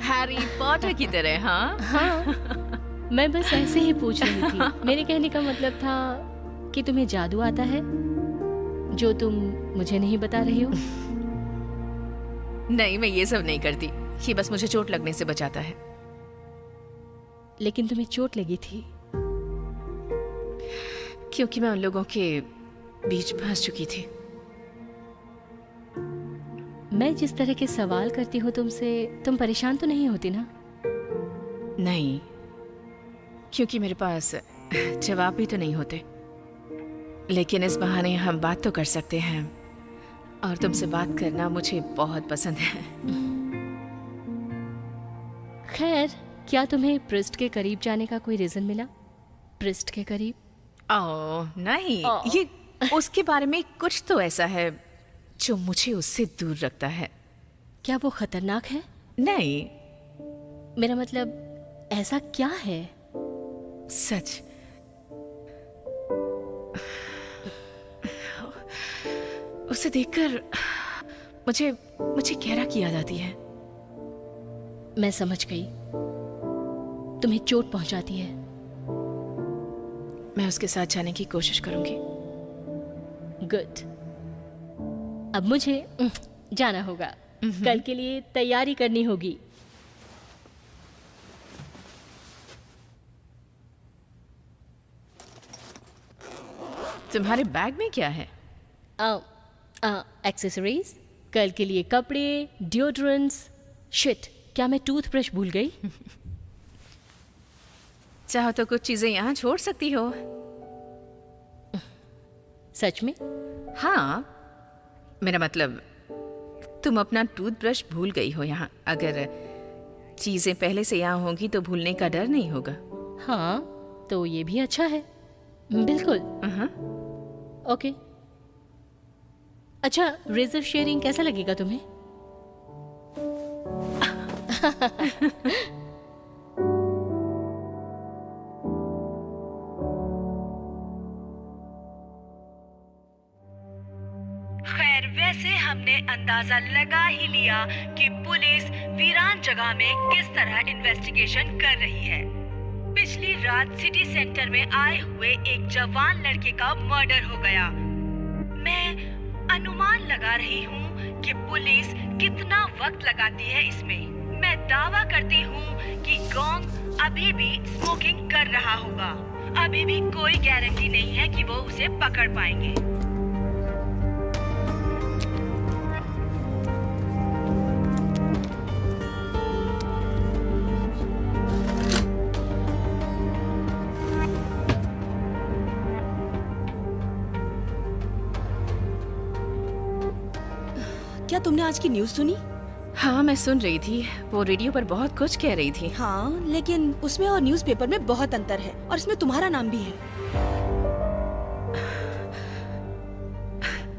हैरी पॉटर की तरह। हाँ हाँ, मैं बस ऐसे ही पूछ रही थी। मेरे कहने का मतलब था कि तुम्हें जादू आता है जो तुम मुझे नहीं बता रही हो। नहीं, मैं ये सब नहीं करती। ये बस मुझे चोट लगने से बचाता है। लेकिन तुम्हें चोट लगी थी। क्योंकि मैं उन लोगों के बीच फंस चुकी थी। मैं जिस तरह के सवाल करती हूँ तुमसे, तुम परेशान तो नहीं होती ना? नहीं, क्योंकि मेरे पास जवाब भी तो नहीं होते। लेकिन इस बहाने हम बात तो कर सकते हैं, और तुमसे बात करना मुझे बहुत पसंद है। खैर, क्या तुम्हें प्रिस्ट के करीब जाने का कोई रीजन मिला? प्रिस्ट के करीब? ओह नहीं, ओह। ये उसके बारे में कुछ तो ऐसा है जो मुझे उससे दूर रखता है। क्या वो खतरनाक है? नहीं, मेरा मतलब ऐसा क्या है? सच। उसे देखकर मुझे कैरा की याद आती है। मैं समझ गई, तुम्हें चोट पहुंचाती है। मैं उसके साथ जाने की कोशिश करूंगी। गुड। अब मुझे जाना होगा। कल के लिए तैयारी करनी होगी। तुम्हारे बैग में क्या है? एक्सेसरीज, कल के लिए कपड़े, डिओड्रेंट्स। शिट, क्या मैं टूथब्रश भूल गई? चाहो तो कुछ चीजें यहाँ छोड़ सकती हो। सच में? हाँ, मेरा मतलब तुम अपना टूथब्रश भूल गई हो यहाँ। अगर चीजें पहले से यहाँ होंगी तो भूलने का डर नहीं होगा। हाँ, तो ये भी अच्छा है। बिल्कुल। ओके। अच्छा, रेजर शेयरिंग कैसा लगेगा तुम्हें? खैर, वैसे हमने अंदाजा लगा ही लिया कि पुलिस वीरान जगह में किस तरह इन्वेस्टिगेशन कर रही है। पिछली रात सिटी सेंटर में आए हुए एक जवान लड़के का मर्डर हो गया। मैं अनुमान लगा रही हूँ कि पुलिस कितना वक्त लगाती है इसमें। मैं दावा करती हूँ कि गोंग अभी भी स्मोकिंग कर रहा होगा। अभी भी कोई गारंटी नहीं है कि वो उसे पकड़ पाएंगे। क्या तुमने आज की न्यूज़ सुनी? हाँ, मैं सुन रही थी। वो रेडियो पर बहुत कुछ कह रही थी। हाँ, लेकिन उसमें और न्यूज़पेपर में बहुत अंतर है, और इसमें तुम्हारा नाम भी है।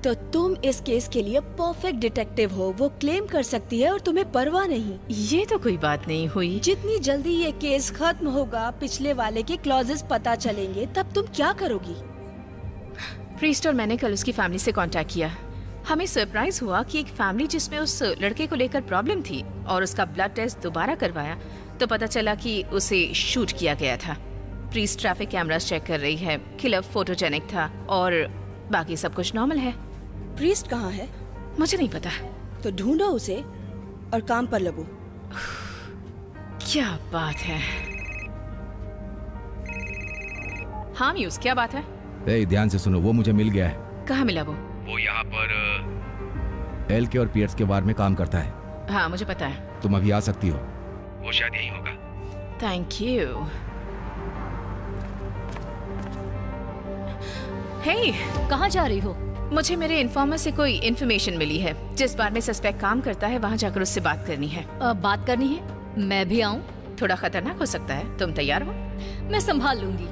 तो तुम इस केस के लिए परफेक्ट डिटेक्टिव हो। वो क्लेम कर सकती है और तुम्हें परवाह नहीं। ये तो कोई बात नहीं हुई। जितनी जल्दी ये केस खत्म होगा, पिछले वाले के क्लॉजेस पता चलेंगे, तब तुम क्या करोगी? प्रीस्ट और मैंने कल उसकी फैमिली से कांटेक्ट किया। हमें सरप्राइज हुआ कि एक फैमिली जिसमें उस लड़के को लेकर प्रॉब्लम थी और उसका ब्लड टेस्ट दोबारा करवाया तो पता चला कि उसे शूट किया गया था। प्रीस्ट ट्रैफिक कैमरास चेक कर रही है। किलर फोटोजेनिक था और बाकी सब कुछ नॉर्मल है। प्रीस्ट कहाँ है? मुझे नहीं पता। तो ढूंढो उसे और काम पर लगो। क्या बात है। हाँ म्यूज, क्या बात है? ए, ध्यान से सुनो, वो मुझे मिल गया है। कहाँ मिला वो? वो यहाँ पर एल के और पियर्स के बार में काम करता है। हाँ, मुझे पता है। तुम अभी आ सकती हो। वो शायद यहीं होगा। Thank you. हे, कहाँ जा रही हो? मुझे मेरे इन्फॉर्मर से कोई इन्फॉर्मेशन मिली है। जिस बार में सस्पेक्ट काम करता है वहाँ जाकर उससे बात करनी है। बात करनी है? मैं भी आऊँ? थोड़ा खतरनाक हो सकता है। तुम तैयार हो? मैं संभाल लूंगी।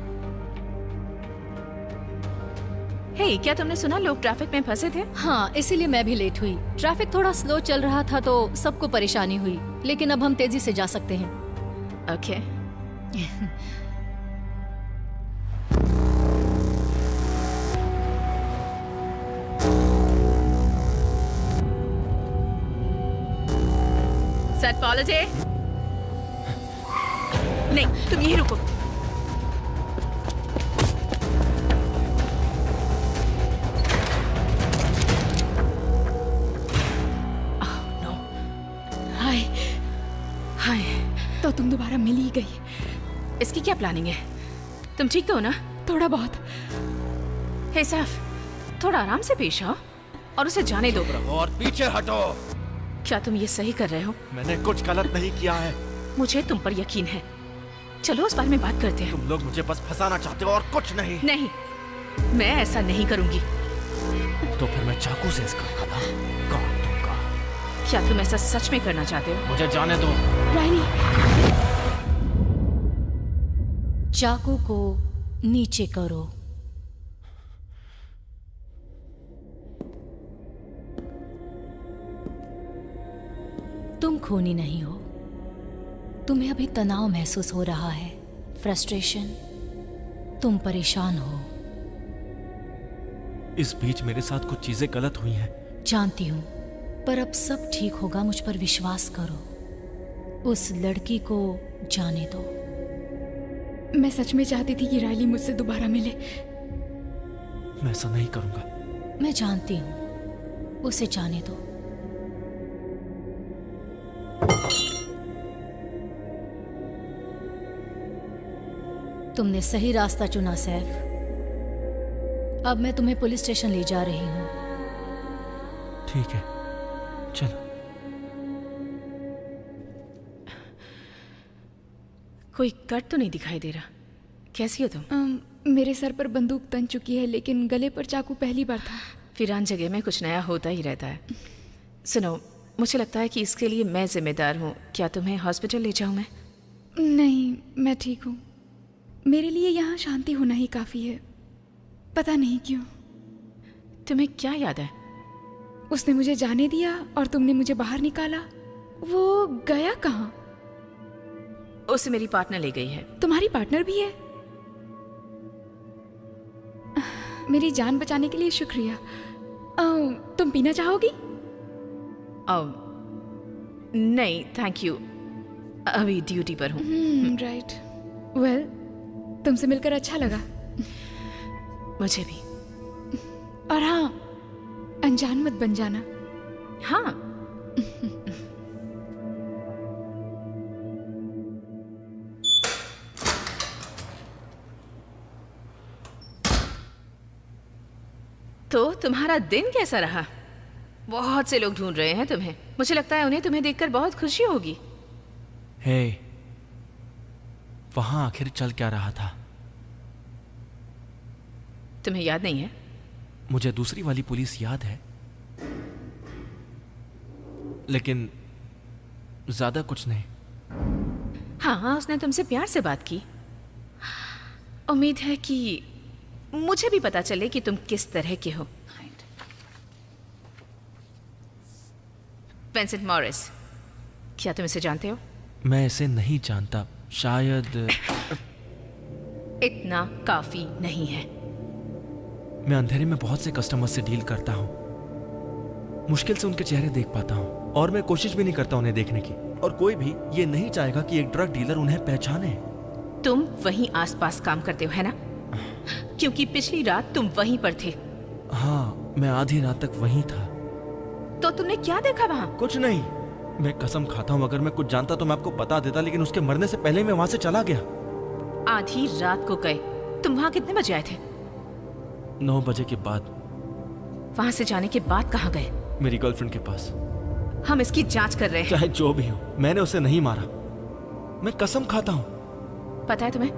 हे, क्या तुमने सुना लोग ट्रैफिक में फंसे थे? हाँ, इसीलिए मैं भी लेट हुई। ट्रैफिक थोड़ा स्लो चल रहा था तो सबको परेशानी हुई, लेकिन अब हम तेजी से जा सकते हैं। ओके। Set policy. नहीं, तुम यहीं रुको। हाय, तो तुम दोबारा मिल ही गई। इसकी क्या प्लानिंग है? तुम ठीक तो हो ना? थोड़ा बहुत। हे सैफ, थोड़ा आराम से पेश आओ और उसे जाने दो। और पीछे हटो। क्या तुम ये सही कर रहे हो? मैंने कुछ गलत नहीं किया है। मुझे तुम पर यकीन है। चलो उस बारे में बात करते हैं। तुम लोग मुझे बस फंसाना चाहते हो और कुछ नहीं। नहीं, मैं ऐसा नहीं करूंगी। तो फिर मैं चाकू से इसका गला काट दूंगा। क्या तुम ऐसा सच में करना चाहते हो? मुझे जाने दो। रानी, चाकू को नीचे करो। तुम खूनी नहीं हो। तुम्हें अभी तनाव महसूस हो रहा है, फ्रस्ट्रेशन। तुम परेशान हो। इस बीच मेरे साथ कुछ चीजें गलत हुई हैं। जानती हूँ, पर अब सब ठीक होगा। मुझ पर विश्वास करो। उस लड़की को जाने दो। मैं सच में चाहती थी कि रायली मुझसे दोबारा मिले। मैं ऐसा नहीं करूंगा। मैं जानती हूँ, उसे जाने दो। तुमने सही रास्ता चुना सैफ। अब मैं तुम्हें पुलिस स्टेशन ले जा रही हूँ। ठीक है, चलो। कोई कट तो नहीं दिखाई दे रहा। कैसी हो तुम? मेरे सर पर बंदूक तन चुकी है, लेकिन गले पर चाकू पहली बार था। वीरान जगह में कुछ नया होता ही रहता है। सुनो, मुझे लगता है कि इसके लिए मैं जिम्मेदार हूँ। क्या तुम्हें हॉस्पिटल ले जाऊँ मैं? नहीं, मैं ठीक हूँ। मेरे लिए यहाँ शांति होना ही काफ़ी है। पता नहीं क्यों। तुम्हें क्या याद है? उसने मुझे जाने दिया और तुमने मुझे बाहर निकाला। वो गया कहाँ? उसे मेरी पार्टनर ले गई है। तुम्हारी पार्टनर भी है? मेरी जान बचाने के लिए शुक्रिया। तुम पीना चाहोगी? नहीं थैंक यू, अभी ड्यूटी पर हूँ। राइट। वेल, तुमसे मिलकर अच्छा लगा। मुझे भी। और हाँ, अनजान मत बन जाना। हाँ। तो तुम्हारा दिन कैसा रहा? बहुत से लोग ढूंढ रहे हैं तुम्हें। मुझे लगता है उन्हें तुम्हें देखकर बहुत खुशी होगी। हे, वहां आखिर चल क्या रहा था? तुम्हें याद नहीं है? मुझे दूसरी वाली पुलिस याद है, लेकिन ज्यादा कुछ नहीं। हाँ, उसने तुमसे प्यार से बात की। उम्मीद है कि मुझे भी पता चले कि तुम किस तरह के हो। विंसेंट मॉरिस, क्या तुम इसे जानते हो? मैं इसे नहीं जानता। शायद इतना काफी नहीं है। मैं अंधेरे में बहुत से कस्टमर से डील करता हूँ। मुश्किल से उनके चेहरे देख पाता हूँ, और मैं कोशिश भी नहीं करता उन्हें देखने की। और कोई भी ये नहीं चाहेगा कि एक ड्रग डीलर उन्हें पहचाने। तुम वहीं आसपास काम करते हो, है ना? क्योंकि पिछली रात तुम वहीं पर थे। हाँ, मैं आधी रात तक वहीं था। तो तुमने क्या देखा वहां? कुछ नहीं। मैं कसम खाता हूँ, अगर मैं कुछ जानता तो मैं आपको बता देता, लेकिन उसके मरने से पहले मैं वहां से चला गया। आधी रात को गए? तुम वहां कितने बजे आए थे? 9 बजे के बाद। वहां से जाने के बाद कहाँ गए? मेरी गर्लफ्रेंड के पास। हम इसकी जांच कर रहे हैं। चाहे जो भी हो, मैंने उसे नहीं मारा। मैं कसम खाता हूँ। पता है तुम्हें,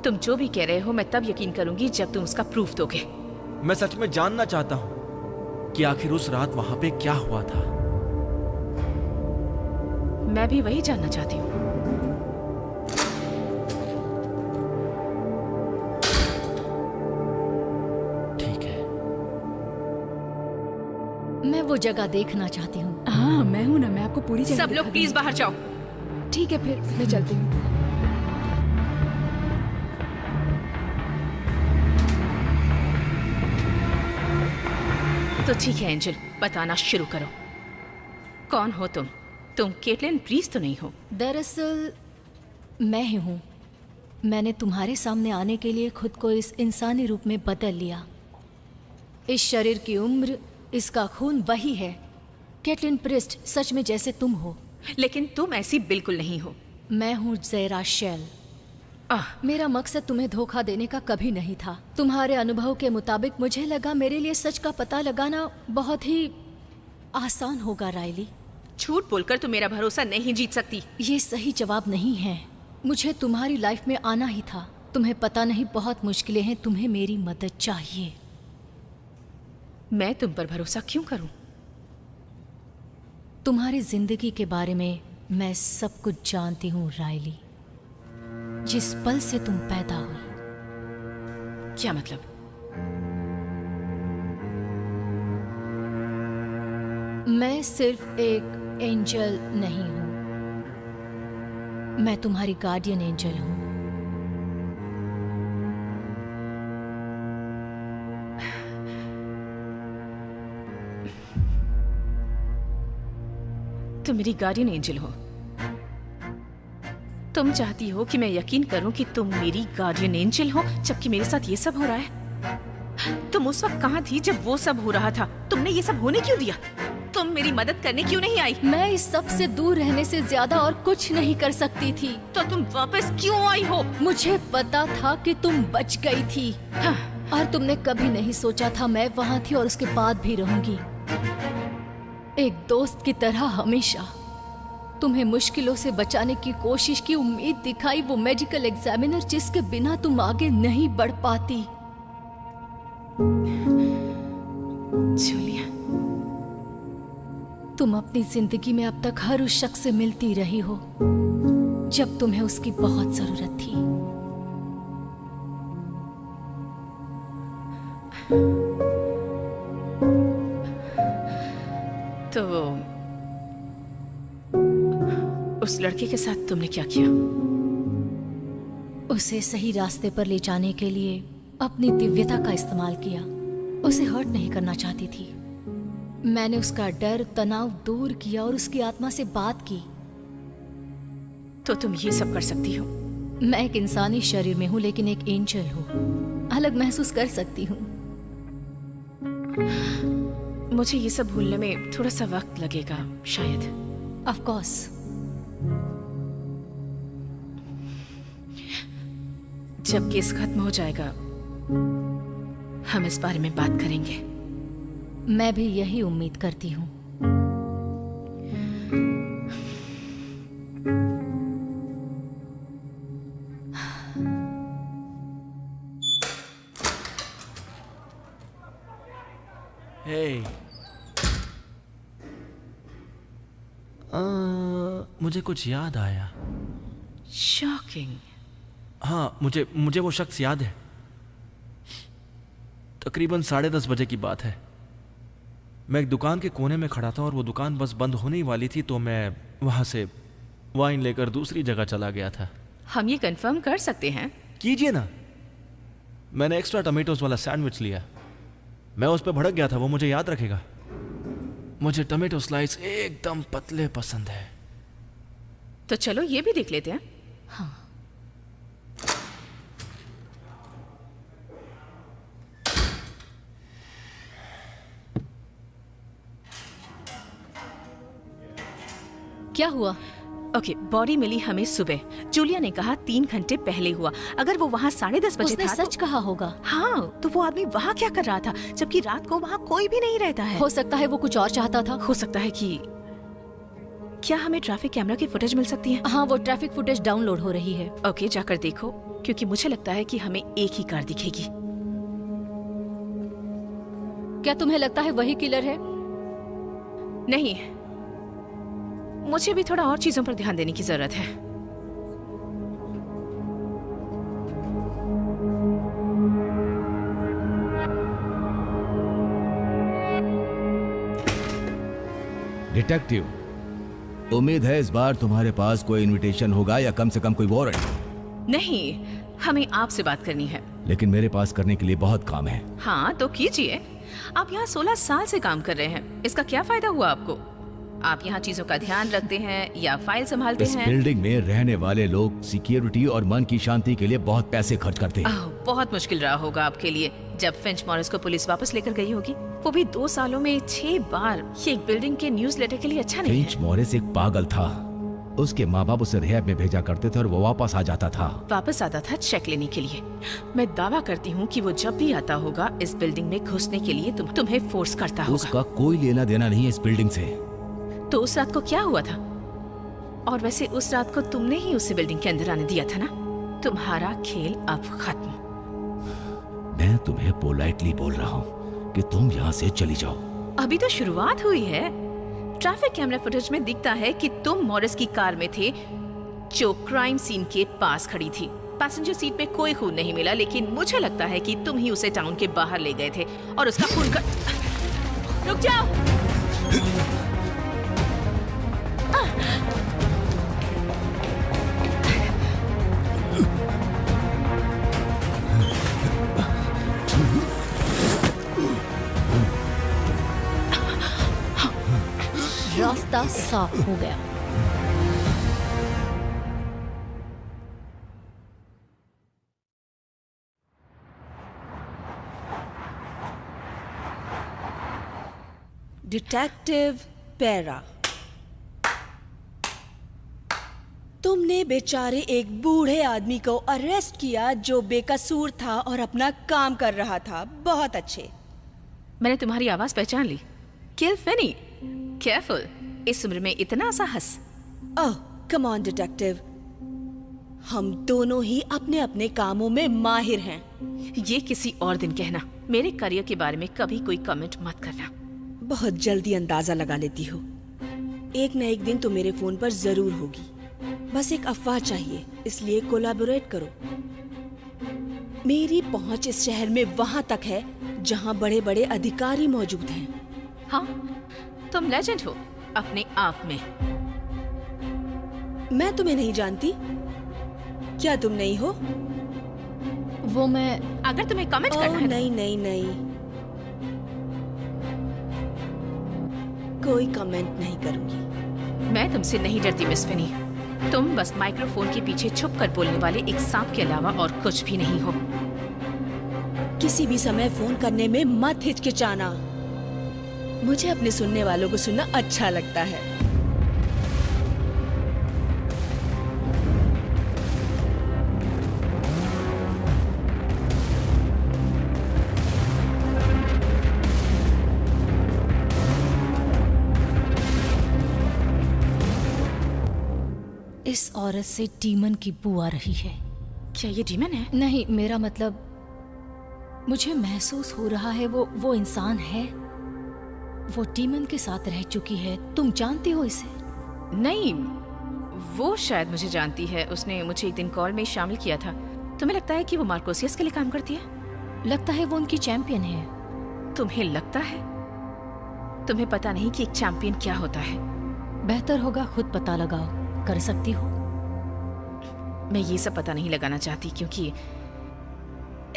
तुम जो भी कह रहे हो मैं तब यकीन करूंगी जब तुम उसका प्रूफ दोगे। मैं सच में जानना चाहता हूँ कि आखिर उस रात वहां पे क्या हुआ था। मैं भी वही जानना चाहती हूँ। ठीक है। मैं वो जगह देखना चाहती हूँ। हाँ, मैं हूँ ना, मैं आपको पूरी जगह सब लोग दिखा प्लीज दूंगी। बाहर जाओ। ठीक है, फिर मैं चलती हूँ। तो ठीक है एंजल, बताना शुरू करो। कौन हो तुम? तुम केटलिन प्रीस तो नहीं हो? दरअसल मैं ही हूँ। मैंने तुम्हारे सामने आने के लिए खुद को इस इंसानी रूप में बदल लिया। इस शरीर की उम्र, इसका खून वही है। केटलिन प्रिस्ट, सच में जैसे तुम हो। लेकिन तुम ऐसी बिल्कुल नहीं हो। मैं हूँ ज़ेरा शेल। मेरा मकसद तुम्हें धोखा देने का कभी नहीं था। तुम्हारे अनुभव के मुताबिक मुझे लगा मेरे लिए सच का पता लगाना बहुत ही आसान होगा रायली। झूठ बोलकर तुम मेरा भरोसा नहीं जीत सकती। ये सही जवाब नहीं है। मुझे तुम्हारी लाइफ में आना ही था। तुम्हें पता नहीं, बहुत मुश्किलें हैं। तुम्हें मेरी मदद चाहिए। मैं तुम पर भरोसा क्यों करूं? तुम्हारी जिंदगी के बारे में मैं सब कुछ जानती हूँ रायली। जिस पल से तुम पैदा हुई। क्या मतलब? मैं सिर्फ एक एंजल नहीं हूँ, मैं तुम्हारी गार्डियन एंजल हूँ। तुम मेरी गार्डियन एंजल हो। तुम चाहती हो कि मैं यकीन करूं कि तुम मेरी गार्डियन एंजल हो, जबकि मेरे साथ ये सब हो रहा है। तुम उस वक्त कहाँ थी जब वो सब हो रहा था? तुमने ये सब होने क्यों दिया? तुम मेरी मदद करने क्यों नहीं आई? मैं इस सब से दूर रहने से ज्यादा और कुछ नहीं कर सकती थी। तो तुम वापस क्यों आई हो? मुझे पता था कि तुम बच गई थी। हाँ। और तुमने कभी नहीं सोचा था मैं वहाँ थी और उसके बाद भी रहूंगी। एक दोस्त की तरह हमेशा। तुम्हें मुश्किलों से बचाने की कोशिश की, उम्मीद दिखाई, वो मेडिकल एग्जामिनर जिसके बिना तुम आगे नहीं बढ़ पाती। जूलिया, तुम अपनी जिंदगी में अब तक हर उस शख्स से मिलती रही हो जब तुम्हें उसकी बहुत जरूरत थी। तो उस लड़के के साथ तुमने क्या किया? उसे सही रास्ते पर ले जाने के लिए अपनी दिव्यता का इस्तेमाल किया। उसे हर्ट नहीं करना चाहती थी। मैंने उसका डर, तनाव दूर किया और उसकी आत्मा से बात की। तो तुम ये सब कर सकती हो? मैं एक इंसानी शरीर में हूँ लेकिन एक एंजल हूँ, अलग महसूस कर सकती हूँ। मुझे ये सब भूलने में थोड़ा सा वक्त लगेगा शायद। Of course. जब केस खत्म हो जाएगा हम इस बारे में बात करेंगे। मैं भी यही उम्मीद करती हूँ। मुझे कुछ याद आया। शॉकिंग। हाँ, मुझे वो शख्स याद है। तकरीबन 10:30 बजे की बात है। मैं एक दुकान के कोने में खड़ा था और वो दुकान बस बंद होने ही वाली थी, तो मैं वहां से वाइन लेकर दूसरी जगह चला गया था। हम ये कंफर्म कर सकते हैं? कीजिए ना। मैंने एक्स्ट्रा टमेटोज वाला सैंडविच लिया। मैं उस पर भड़क गया था, वो मुझे याद रखेगा। मुझे टमेटो स्लाइस एकदम पतले पसंद है। तो चलो ये भी देख लेते हैं। हाँ। क्या हुआ? ओके, बॉडी मिली हमें सुबह। जूलिया ने कहा 3 घंटे पहले हुआ। अगर वो वहाँ 10:30 बजे उसने था सच कहा होगा। हाँ, तो वो आदमी वहाँ क्या कर रहा था जबकि रात को वहाँ कोई भी नहीं रहता है? हो सकता है वो कुछ और चाहता था। हो सकता है कि क्या हमें ट्रैफिक कैमरा की फुटेज मिल सकती है? हाँ, वो ट्रैफिक फुटेज डाउनलोड हो रही है। ओके, जाकर देखो, क्योंकि मुझे लगता है कि हमें एक ही कार दिखेगी। क्या तुम्हें लगता है वही किलर है? नहीं, मुझे भी थोड़ा और चीजों पर ध्यान देने की जरूरत है। डिटेक्टिव, उम्मीद है इस बार तुम्हारे पास कोई इनविटेशन होगा या कम से कम कोई वारंट। नहीं, हमें आपसे बात करनी है। लेकिन मेरे पास करने के लिए बहुत काम है। हाँ, तो कीजिए। आप यहाँ 16 साल से काम कर रहे हैं, इसका क्या फायदा हुआ आपको? आप यहाँ चीजों का ध्यान रखते हैं या फाइल संभालते इस हैं? बिल्डिंग में रहने वाले लोग सिक्योरिटी और मन की शांति के लिए बहुत पैसे खर्च करते हैं। बहुत मुश्किल रहा होगा आपके लिए जब फिंच मॉरिस को पुलिस वापस लेकर गई होगी। वो भी 2 सालों में 6 बार। ये एक बिल्डिंग के न्यूज़लेटर के लिए अच्छा नहीं फिंच मॉरिस एक पागल था। उसके माँ बाप उसे रिहैब में भेजा करते थे और वो वापस आ जाता था। वापस आता था चेक लेने के लिए। मैं दावा करती हूँ कि वो जब भी आता होगा इस बिल्डिंग में घुसने के लिए तुम्हें फोर्स करता होगा। उसका कोई लेना देना नहीं है इस बिल्डिंग से। तो उस रात को क्या हुआ था? और वैसे उस रात को तुमने ही उसे बिल्डिंग के अंदर आने दिया था ना? तुम्हारा खेल अब खत्म। मैं तुम्हें पोलाइटली बोल रहा हूँ कि तुम यहाँ से चली जाओ। अभी तो शुरुआत हुई है। ट्रैफिक कैमरा फुटेज में दिखता है कि तुम मॉरिस की कार में थे जो क्राइम सीन के पास खड़ी थी। पैसेंजर सीट में कोई खून नहीं मिला, लेकिन मुझे लगता है कि तुम ही उसे टाउन के बाहर ले गए थे और उसका खून का... रुक जाओ। रास्ता साफ हो गया। डिटेक्टिव पेरा, तुमने बेचारे एक बूढ़े आदमी को अरेस्ट किया जो बेकसूर था और अपना काम कर रहा था। बहुत अच्छे। मैंने तुम्हारी आवाज पहचान ली। किल फिनी। केयरफुल, इस उम्र में इतना साहस। ओह कम ऑन डिटेक्टिव, हम दोनों ही अपने अपने कामों में माहिर हैं। ये किसी और दिन कहना, मेरे करियर के बारे में कभी कोई कमेंट मत करना। बहुत जल्दी अंदाजा लगा लेती हो। एक न एक दिन तो मेरे फोन पर जरूर होगी। बस एक अफवाह चाहिए, इसलिए कोलैबोरेट करो। मेरी पहुंच इस शहर में वहां तक है जहां बड़े बड़े अधिकारी मौजूद हैं। हाँ, तुम लेजेंड हो अपने आप में। मैं तुम्हें नहीं जानती, क्या तुम नहीं हो? वो मैं अगर तुम्हें कमेंट करना ओह है नहीं नहीं नहीं, कोई कमेंट नहीं करूंगी। मैं तुमसे नहीं डरती मिस फिनी। तुम बस माइक्रोफोन के पीछे छुप कर बोलने वाले एक सांप के अलावा और कुछ भी नहीं हो। किसी भी समय फोन करने में मत हिचकिचाना। मुझे अपने सुनने वालों को सुनना अच्छा लगता है। इस औरत से डीमन की बू आ रही है। क्या ये डीमन है? नहीं, मेरा मतलब मुझे महसूस हो रहा है वो इंसान है। वो डीमन के साथ रह चुकी है। तुम जानती हो इसे? नहीं, वो शायद मुझे जानती है। उसने मुझे एक दिन कॉल में शामिल किया था। तुम्हें लगता है कि वो मार्कोसियस के लिए काम करती है? लगता है वो उनकी चैंपियन है। तुम्हें लगता है? तुम्हें पता नहीं कि एक चैंपियन क्या होता है। बेहतर होगा खुद पता लगाओ। कर सकती हो? मैं ये सब पता नहीं लगाना चाहती, क्योंकि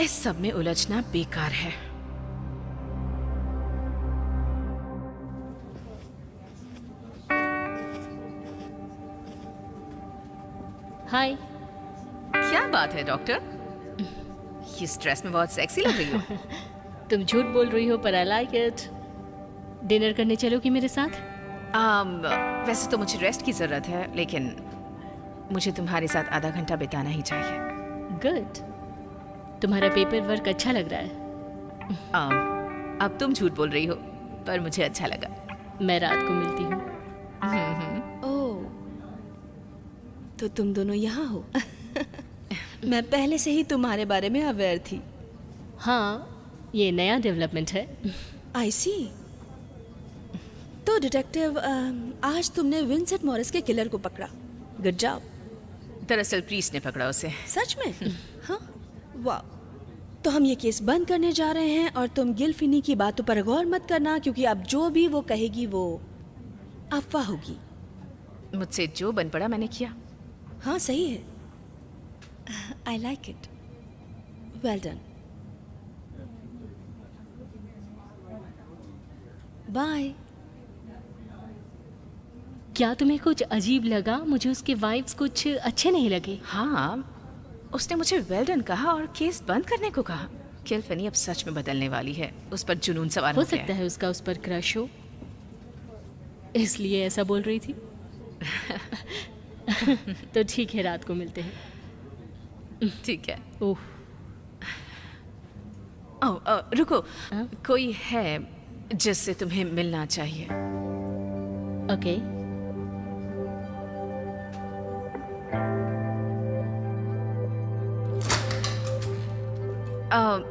इस सब में उलझना बेकार है। हाय। क्या बात है डॉक्टर, इस ड्रेस में बहुत सेक्सी लग रही हो। तुम झूठ बोल रही हो, पर आई लाइक इट। डिनर करने चलोगी मेरे साथ? वैसे तो मुझे रेस्ट की जरूरत है, लेकिन मुझे तुम्हारे साथ आधा घंटा बिताना ही चाहिए। गुड। तुम्हारा पेपर वर्क अच्छा लग रहा है। अब तुम झूठ बोल रही हो, पर मुझे अच्छा लगा। मैं रात को मिलती हूँ। ओह, तो तुम दोनों यहाँ हो। मैं पहले से ही तुम्हारे बारे में अवेयर थी। हाँ, ये नया डेवलपमेंट है। आई सी। तो डिटेक्टिव, आज तुमने विंसेंट मॉरिस के किलर को पकड़ा। Good job. दरअसल प्रीस ने पकड़ा उसे। सच में? हाँ, वाह। तो हम ये केस बंद करने जा रहे हैं, और तुम गिलफिनी की बातों पर गौर मत करना, क्योंकि अब जो भी वो कहेगी वो अफवाह होगी। मुझसे जो बन पड़ा मैंने किया। हाँ, सही है। I like it. Well done. Bye. क्या तुम्हें कुछ अजीब लगा? मुझे उसके वाइब्स कुछ अच्छे नहीं लगे। हाँ, उसने मुझे वेल डन कहा और केस बंद करने को कहा। गिलफिनी अब सच में बदलने वाली है। उस पर जुनून सवार हो हो गया सकता है उसका उस पर क्रश हो, इसलिए ऐसा बोल रही थी। तो ठीक है, रात को मिलते हैं। ठीक है। ओह, रुको। हाँ? कोई है जिससे तुम्हें मिलना चाहिए। ओके।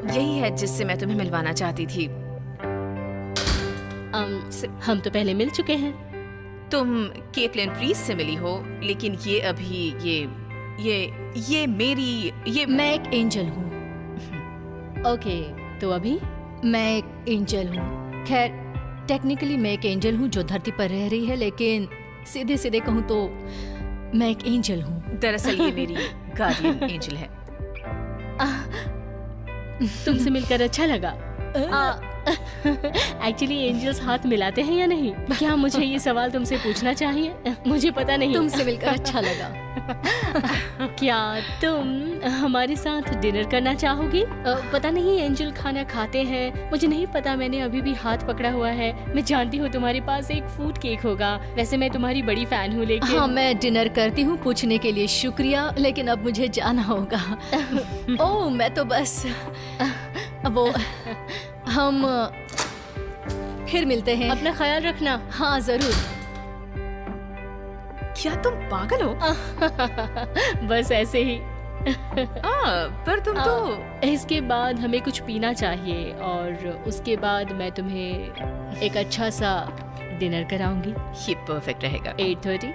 यही है जिससे मैं तुम्हें मिलवाना चाहती थी। हम तो पहले मिल चुके हैं। तुम केटलिन प्रीस से मिली हो, लेकिन ये अभी ये मेरी मैं एक एंजल हूँ। ओके, तो अभी मैं एक एंजल हूँ। खैर, टेक्निकली मैं एक एंजल हूँ जो धरती पर रह रही है, लेकिन सीधे सीधे कहूँ तो मैं एक एंजल हूँ। दरअसल ये मेरी गार्डियन एंजल है। तुमसे मिलकर अच्छा लगा। एक्चुअली एंजल्स हाथ मिलाते हैं या नहीं? क्या मुझे ये सवाल तुमसे पूछना चाहिए? मुझे पता नहीं। तुमसे मिलकर अच्छा लगा। क्या तुम हमारे साथ डिनर करना चाहोगी? पता नहीं एंजल खाना खाते हैं, मुझे नहीं पता। मैंने अभी भी हाथ पकड़ा हुआ है। मैं जानती हूँ तुम्हारे पास एक फूड केक होगा। वैसे मैं तुम्हारी बड़ी फैन हूँ, लेकिन हाँ, मैं डिनर करती हूँ। पूछने के लिए शुक्रिया, लेकिन अब मुझे जाना होगा। ओह, मैं तो बस वो हम फिर मिलते हैं। अपना ख्याल रखना। हाँ, जरूर। क्या तुम पागल हो? बस ऐसे ही। पर तुम तो इसके बाद हमें कुछ पीना चाहिए और उसके बाद मैं तुम्हें एक अच्छा सा डिनर कराऊंगी। ये परफेक्ट रहेगा। 8:30।